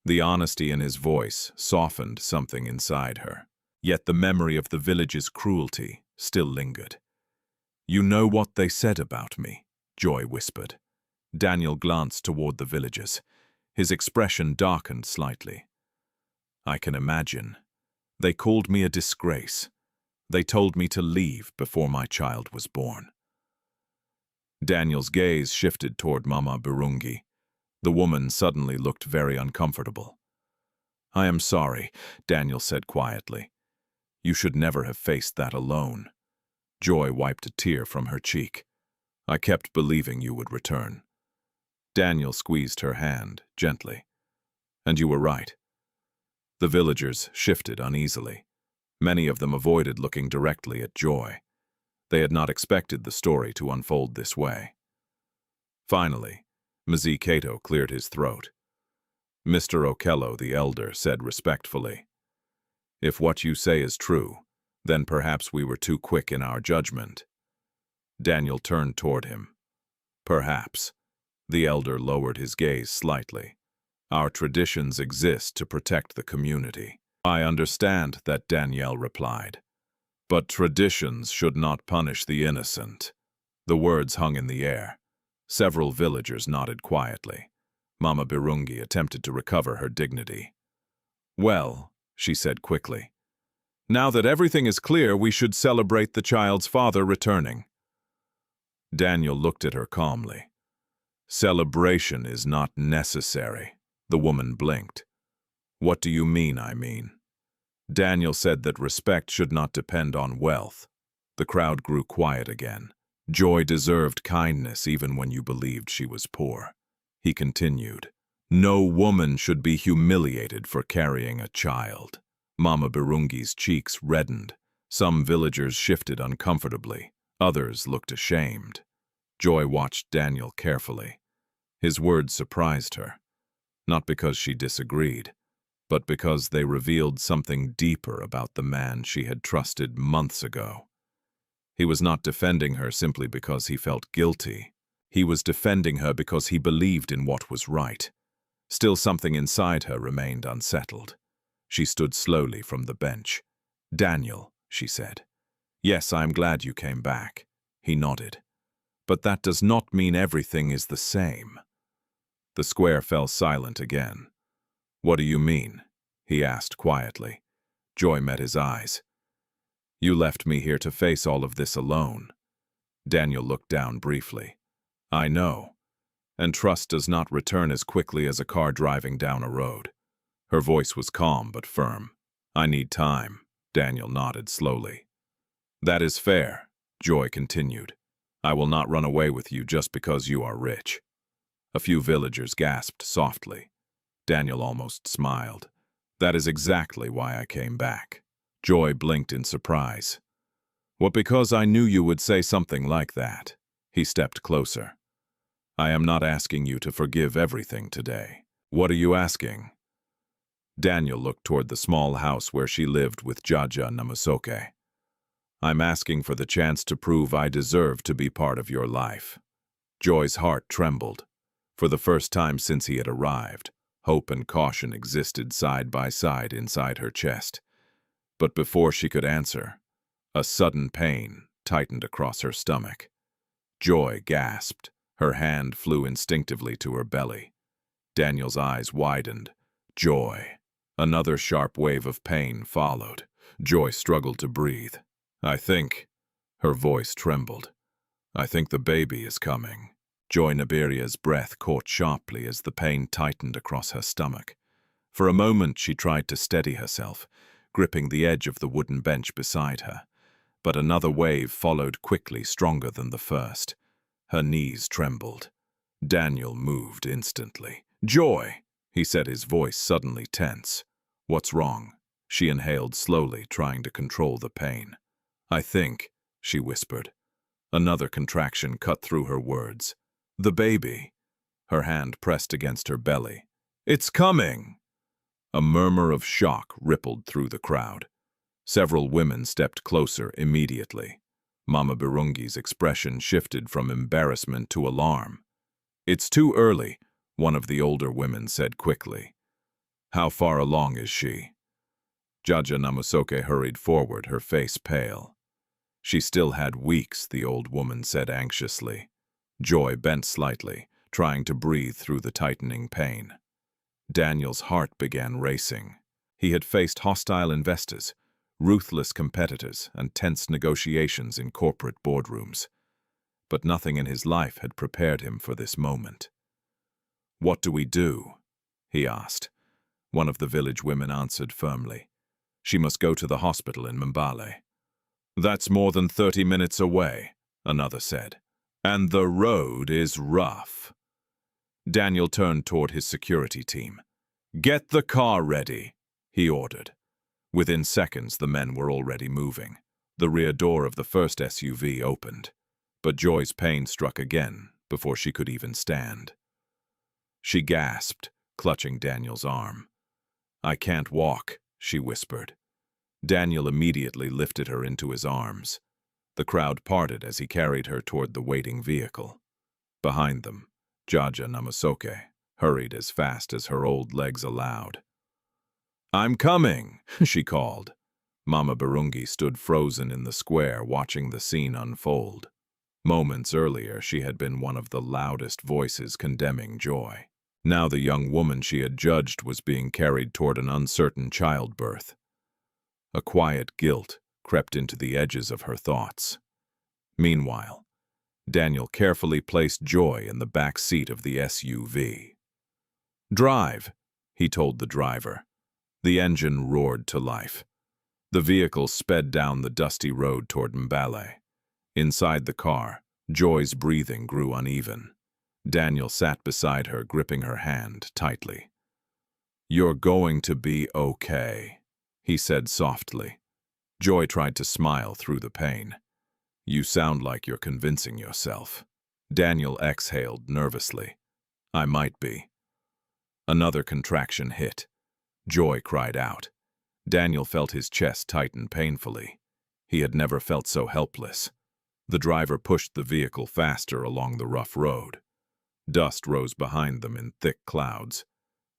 The honesty in his voice softened something inside her. Yet the memory of the village's cruelty still lingered. You know what they said about me, Joy whispered. Daniel glanced toward the villagers. His expression darkened slightly. I can imagine. They called me a disgrace. They told me to leave before my child was born. Daniel's gaze shifted toward Mama Birungi. The woman suddenly looked very uncomfortable. I am sorry, Daniel said quietly. You should never have faced that alone. Joy wiped a tear from her cheek. I kept believing you would return. Daniel squeezed her hand, gently. And you were right. The villagers shifted uneasily. Many of them avoided looking directly at Joy. They had not expected the story to unfold this way. Finally, Mzee Kato cleared his throat. Mr. Okello, the elder, said respectfully, if what you say is true, then perhaps we were too quick in our judgment. Daniel turned toward him. Perhaps. The elder lowered his gaze slightly. Our traditions exist to protect the community. I understand that, Danielle replied. But traditions should not punish the innocent. The words hung in the air. Several villagers nodded quietly. Mama Birungi attempted to recover her dignity. Well, she said quickly, now that everything is clear, we should celebrate the child's father returning. Daniel looked at her calmly. Celebration is not necessary. The woman blinked. What do you mean, I mean? Daniel said that respect should not depend on wealth. The crowd grew quiet again. Joy deserved kindness even when you believed she was poor. He continued, no woman should be humiliated for carrying a child. Mama Birungi's cheeks reddened. Some villagers shifted uncomfortably. Others looked ashamed. Joy watched Daniel carefully. His words surprised her, not because she disagreed, but because they revealed something deeper about the man she had trusted months ago. He was not defending her simply because he felt guilty. He was defending her because he believed in what was right. Still, something inside her remained unsettled. She stood slowly from the bench. "Daniel," she said. "Yes, I am glad you came back." He nodded. "But that does not mean everything is the same." The square fell silent again. "What do you mean?" he asked quietly. Joy met his eyes. "You left me here to face all of this alone." Daniel looked down briefly. "I know. And trust does not return as quickly as a car driving down a road." Her voice was calm but firm. "I need time." Daniel nodded slowly. "That is fair," Joy continued. "I will not run away with you just because you are rich." A few villagers gasped softly. Daniel almost smiled. "That is exactly why I came back." Joy blinked in surprise. "What, because I knew you would say something like that?" He stepped closer. "I am not asking you to forgive everything today." "What are you asking?" Daniel looked toward the small house where she lived with Jaja Namasoke. "I'm asking for the chance to prove I deserve to be part of your life." Joy's heart trembled. For the first time since he had arrived, hope and caution existed side by side inside her chest. But before she could answer, a sudden pain tightened across her stomach. Joy gasped. Her hand flew instinctively to her belly. Daniel's eyes widened. "Joy." Another sharp wave of pain followed. Joy struggled to breathe. "I think," her voice trembled, "I think the baby is coming." Joy Nabirye's breath caught sharply as the pain tightened across her stomach. For a moment she tried to steady herself, gripping the edge of the wooden bench beside her. But another wave followed quickly, stronger than the first. Her knees trembled. Daniel moved instantly. "Joy!" he said, his voice suddenly tense. "What's wrong?" She inhaled slowly, trying to control the pain. "I think," she whispered. Another contraction cut through her words. "The baby." Her hand pressed against her belly. "It's coming!" A murmur of shock rippled through the crowd. Several women stepped closer immediately. Mama Birungi's expression shifted from embarrassment to alarm. "It's too early," one of the older women said quickly. "How far along is she?" Jaja Namasoke hurried forward, her face pale. "She still had weeks," the old woman said anxiously. Joy bent slightly, trying to breathe through the tightening pain. Daniel's heart began racing. He had faced hostile investors, ruthless competitors, and tense negotiations in corporate boardrooms. But nothing in his life had prepared him for this moment. "What do we do?" he asked. One of the village women answered firmly. "She must go to the hospital in Mbale." "That's more than 30 minutes away," another said. "And the road is rough." Daniel turned toward his security team. "Get the car ready," he ordered. Within seconds, the men were already moving. The rear door of the first SUV opened. But Joy's pain struck again before she could even stand. She gasped, clutching Daniel's arm. "I can't walk," she whispered. Daniel immediately lifted her into his arms. The crowd parted as he carried her toward the waiting vehicle. Behind them, Jaja Namasoke hurried as fast as her old legs allowed. "I'm coming," she called. Mama Birungi stood frozen in the square, watching the scene unfold. Moments earlier, she had been one of the loudest voices condemning Joy. Now the young woman she had judged was being carried toward an uncertain childbirth. A quiet guilt crept into the edges of her thoughts. Meanwhile, Daniel carefully placed Joy in the back seat of the SUV. "Drive," he told the driver. The engine roared to life. The vehicle sped down the dusty road toward Mbale. Inside the car, Joy's breathing grew uneven. Daniel sat beside her, gripping her hand tightly. "You're going to be okay," he said softly. Joy tried to smile through the pain. "You sound like you're convincing yourself." Daniel exhaled nervously. "I might be." Another contraction hit. Joy cried out. Daniel felt his chest tighten painfully. He had never felt so helpless. The driver pushed the vehicle faster along the rough road. Dust rose behind them in thick clouds.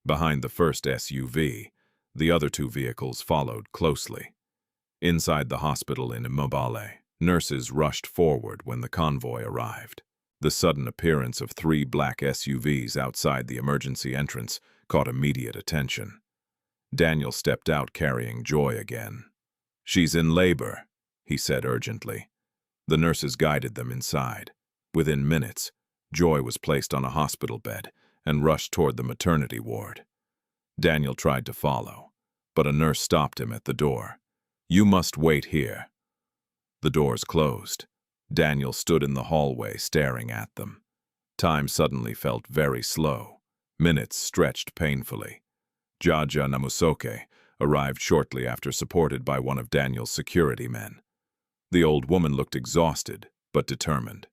Behind the first SUV, the other two vehicles followed closely. Inside the hospital in Mbale, nurses rushed forward when the convoy arrived. The sudden appearance of 3 black SUVs outside the emergency entrance caught immediate attention. Daniel stepped out carrying Joy again. "She's in labor," he said urgently. The nurses guided them inside. Within minutes, Joy was placed on a hospital bed and rushed toward the maternity ward. Daniel tried to follow, but a nurse stopped him at the door. "You must wait here." The doors closed. Daniel stood in the hallway staring at them. Time suddenly felt very slow. Minutes stretched painfully. Joy Nabirye arrived shortly after, supported by one of Daniel's security men. The old woman looked exhausted, but determined.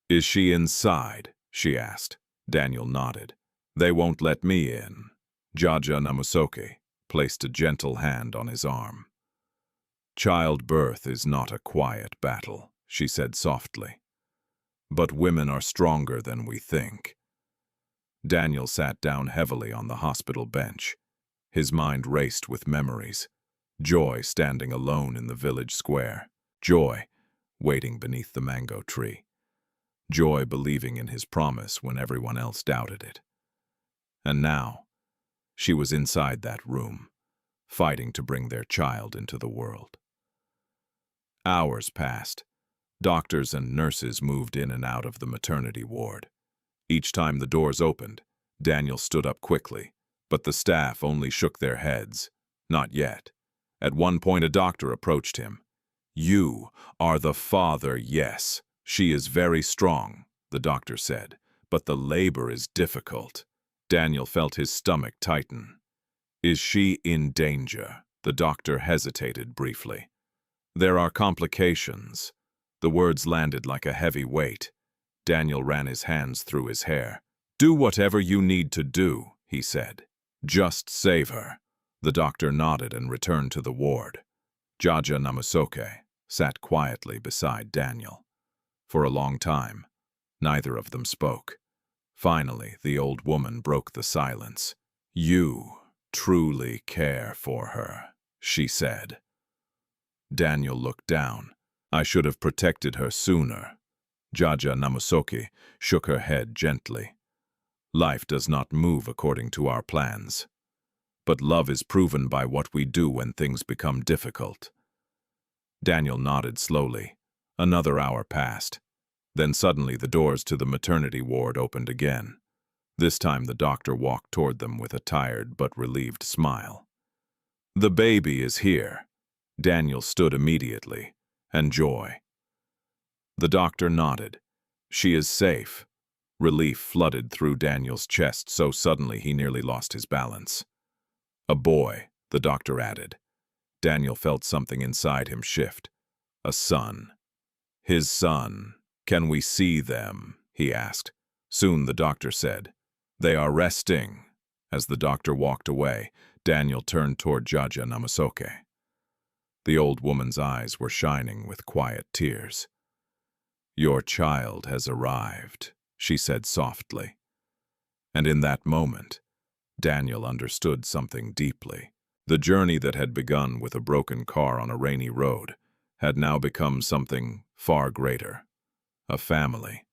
"Is she inside?" she asked. Daniel nodded. "They won't let me in." Joy Nabirye placed a gentle hand on his arm. "Childbirth is not a quiet battle," she said softly. "But women are stronger than we think." Daniel sat down heavily on the hospital bench. His mind raced with memories. Joy standing alone in the village square. Joy waiting beneath the mango tree. Joy believing in his promise when everyone else doubted it. And now, she was inside that room, fighting to bring their child into the world. Hours passed. Doctors and nurses moved in and out of the maternity ward. Each time the doors opened, Daniel stood up quickly, but the staff only shook their heads. Not yet. At one point a doctor approached him. "You are the father, yes. She is very strong," the doctor said, "but the labor is difficult." Daniel felt his stomach tighten. "Is she in danger?" The doctor hesitated briefly. "There are complications." The words landed like a heavy weight. Daniel ran his hands through his hair. "Do whatever you need to do," he said. "Just save her." The doctor nodded and returned to the ward. Joy Nabirye sat quietly beside Daniel. For a long time, neither of them spoke. Finally, the old woman broke the silence. "You truly care for her," she said. Daniel looked down. "I should have protected her sooner." Joy Nabirye shook her head gently. "Life does not move according to our plans. But love is proven by what we do when things become difficult." Daniel nodded slowly. Another hour passed. Then suddenly the doors to the maternity ward opened again. This time the doctor walked toward them with a tired but relieved smile. "The baby is here." Daniel stood immediately. "And Joy?" The doctor nodded. "She is safe." Relief flooded through Daniel's chest so suddenly he nearly lost his balance. "A boy," the doctor added. Daniel felt something inside him shift. "A son." "His son. Can we see them?" he asked. Soon the doctor said, "They are resting." As the doctor walked away, Daniel turned toward Joy Nabirye. The old woman's eyes were shining with quiet tears. "Your child has arrived," she said softly. And in that moment, Daniel understood something deeply. The journey that had begun with a broken car on a rainy road had now become something far greater. A family.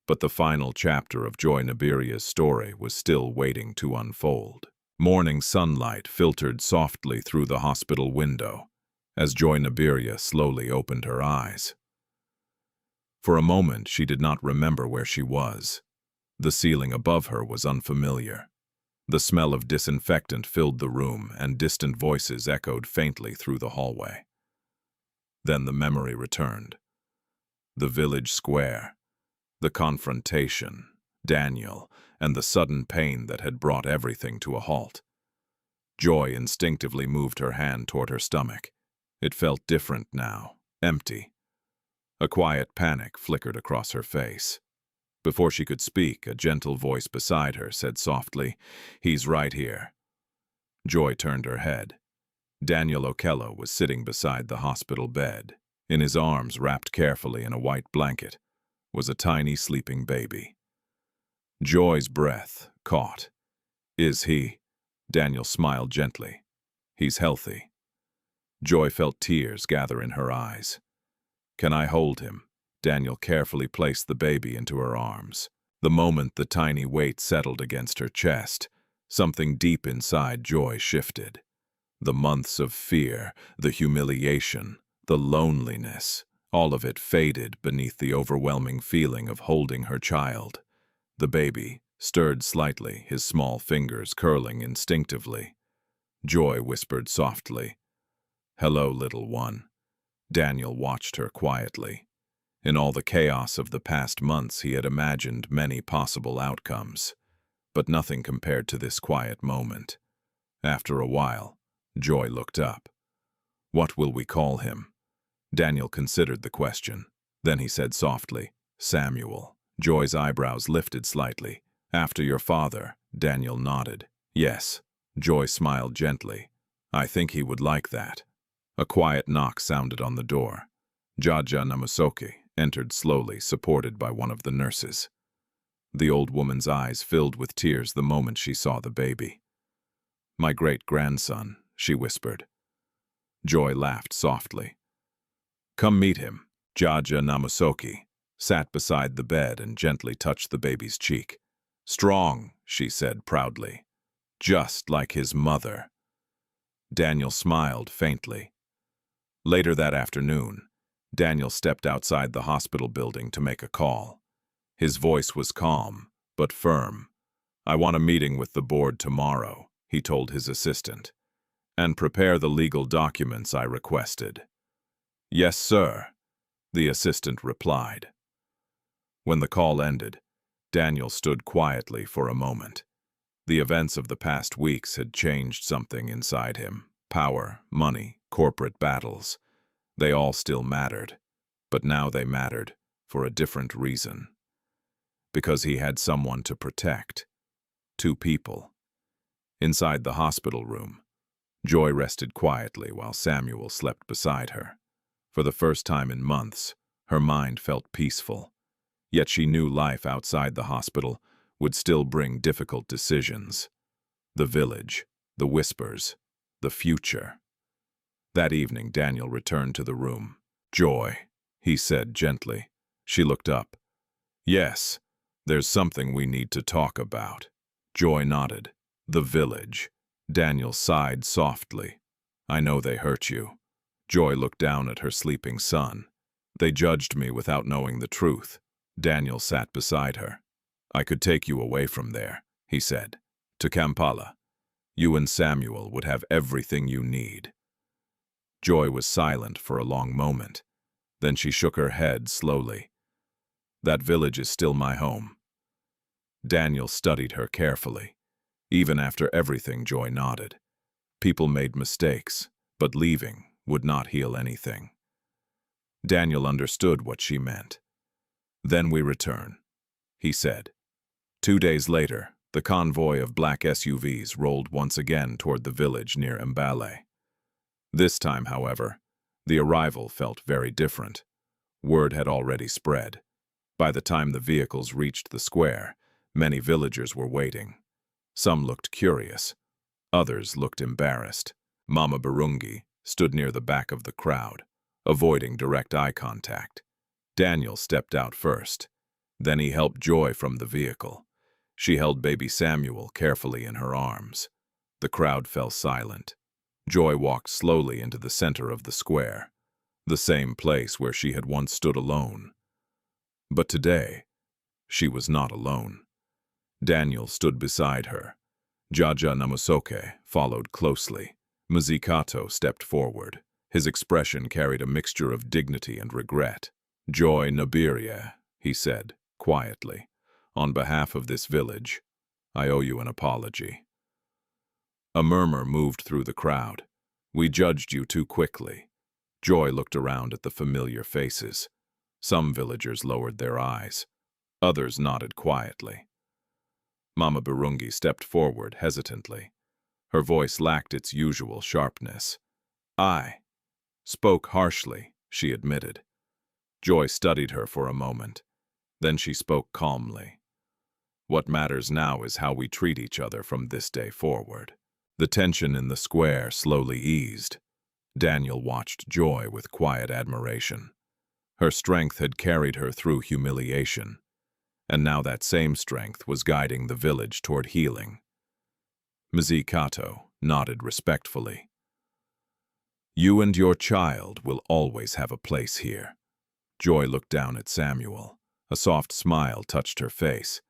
But the final chapter of Joy Nabirye's story was still waiting to unfold. Morning sunlight filtered softly through the hospital window as Joy Nabirye slowly opened her eyes. For a moment, she did not remember where she was. The ceiling above her was unfamiliar. The smell of disinfectant filled the room, and distant voices echoed faintly through the hallway. Then the memory returned. The village square, the confrontation, Daniel, and the sudden pain that had brought everything to a halt. Joy instinctively moved her hand toward her stomach. It felt different now, empty. A quiet panic flickered across her face. Before she could speak, a gentle voice beside her said softly, "He's right here." Joy turned her head. Daniel Okello was sitting beside the hospital bed. In his arms, wrapped carefully in a white blanket, was a tiny sleeping baby. Joy's breath caught. "Is he?" Daniel smiled gently. "He's healthy." Joy felt tears gather in her eyes. "Can I hold him?" Daniel carefully placed the baby into her arms. The moment the tiny weight settled against her chest, something deep inside Joy shifted. The months of fear, the humiliation, the loneliness, all of it faded beneath the overwhelming feeling of holding her child. The baby stirred slightly, his small fingers curling instinctively. Joy whispered softly, "Hello, little one." Daniel watched her quietly. In all the chaos of the past months, he had imagined many possible outcomes, but nothing compared to this quiet moment. After a while, Joy looked up. "What will we call him?" Daniel considered the question. Then he said softly, "Samuel." Joy's eyebrows lifted slightly. "After your father," Daniel nodded. "Yes." Joy smiled gently. "I think he would like that." A quiet knock sounded on the door. Jaja Namasoke entered slowly, supported by one of the nurses. The old woman's eyes filled with tears the moment she saw the baby. "My great-grandson," she whispered. Joy laughed softly. "Come meet him." Jaja Namasoke sat beside the bed and gently touched the baby's cheek. "Strong," she said proudly. "Just like his mother." Daniel smiled faintly. Later that afternoon, Daniel stepped outside the hospital building to make a call. His voice was calm, but firm. "I want a meeting with the board tomorrow," he told his assistant. "And prepare the legal documents I requested." "Yes, sir," the assistant replied. When the call ended, Daniel stood quietly for a moment. The events of the past weeks had changed something inside him. Power, money, corporate battles. They all still mattered, but now they mattered for a different reason. Because he had someone to protect. Two people. Inside the hospital room, Joy rested quietly while Samuel slept beside her. For the first time in months, her mind felt peaceful. Yet she knew life outside the hospital would still bring difficult decisions. The village, the whispers, the future. That evening, Daniel returned to the room. "Joy," he said gently. She looked up. "Yes, there's something we need to talk about." Joy nodded. "The village." Daniel sighed softly. "I know they hurt you." Joy looked down at her sleeping son. "They judged me without knowing the truth." Daniel sat beside her. "I could take you away from there," he said, "to Kampala. You and Samuel would have everything you need." Joy was silent for a long moment. Then she shook her head slowly. "That village is still my home." Daniel studied her carefully. Even after everything, Joy nodded. People made mistakes, but leaving would not heal anything. Daniel understood what she meant. "Then we return," he said. 2 days later, the convoy of black SUVs rolled once again toward the village near Mbale. This time, however, the arrival felt very different. Word had already spread. By the time the vehicles reached the square, many villagers were waiting. Some looked curious. Others looked embarrassed. Mama Barungi stood near the back of the crowd, avoiding direct eye contact. Daniel stepped out first. Then he helped Joy from the vehicle. She held baby Samuel carefully in her arms. The crowd fell silent. Joy walked slowly into the center of the square, the same place where she had once stood alone. But today, she was not alone. Daniel stood beside her. Jaja Namasoke followed closely. Muzikato stepped forward. His expression carried a mixture of dignity and regret. "Joy Nabirye," he said, quietly. "On behalf of this village, I owe you an apology." A murmur moved through the crowd. "We judged you too quickly." Joy looked around at the familiar faces. Some villagers lowered their eyes. Others nodded quietly. Mama Barungi stepped forward hesitantly. Her voice lacked its usual sharpness. "I spoke harshly," she admitted. Joy studied her for a moment. Then she spoke calmly. What matters now is how we treat each other from this day forward. The tension in the square slowly eased. Daniel watched Joy with quiet admiration. Her strength had carried her through humiliation, and now that same strength was guiding the village toward healing. Mizikato nodded respectfully. You and your child will always have a place here. Joy looked down at Samuel. A soft smile touched her face.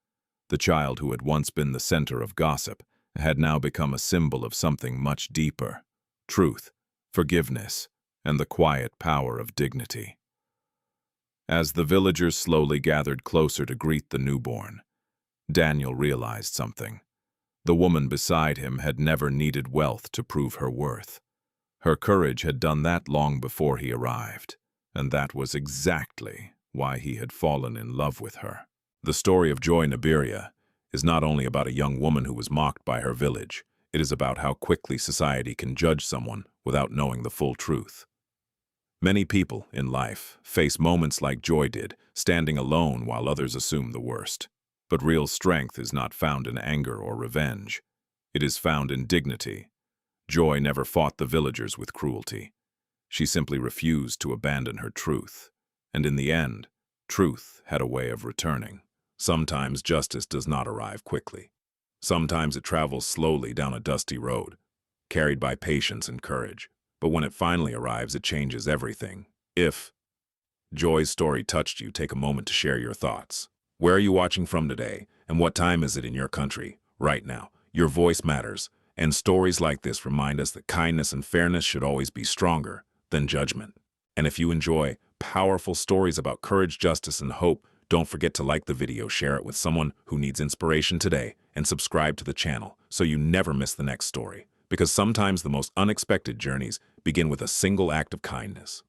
The child who had once been the center of gossip had now become a symbol of something much deeper: truth, forgiveness, and the quiet power of dignity. As the villagers slowly gathered closer to greet the newborn, Daniel realized something. The woman beside him had never needed wealth to prove her worth. Her courage had done that long before he arrived, and that was exactly why he had fallen in love with her. The story of Joy Nabirye is not only about a young woman who was mocked by her village, it is about how quickly society can judge someone without knowing the full truth. Many people in life face moments like Joy did, standing alone while others assume the worst. But real strength is not found in anger or revenge. It is found in dignity. Joy never fought the villagers with cruelty. She simply refused to abandon her truth. And in the end, truth had a way of returning. Sometimes justice does not arrive quickly. Sometimes it travels slowly down a dusty road, carried by patience and courage. But when it finally arrives, it changes everything. If Joy's story touched you, take a moment to share your thoughts. Where are you watching from today, and what time is it in your country right now? Your voice matters, and stories like this remind us that kindness and fairness should always be stronger than judgment. And if you enjoy powerful stories about courage, justice, and hope, don't forget to like the video, share it with someone who needs inspiration today, and subscribe to the channel so you never miss the next story. Because sometimes the most unexpected journeys begin with a single act of kindness.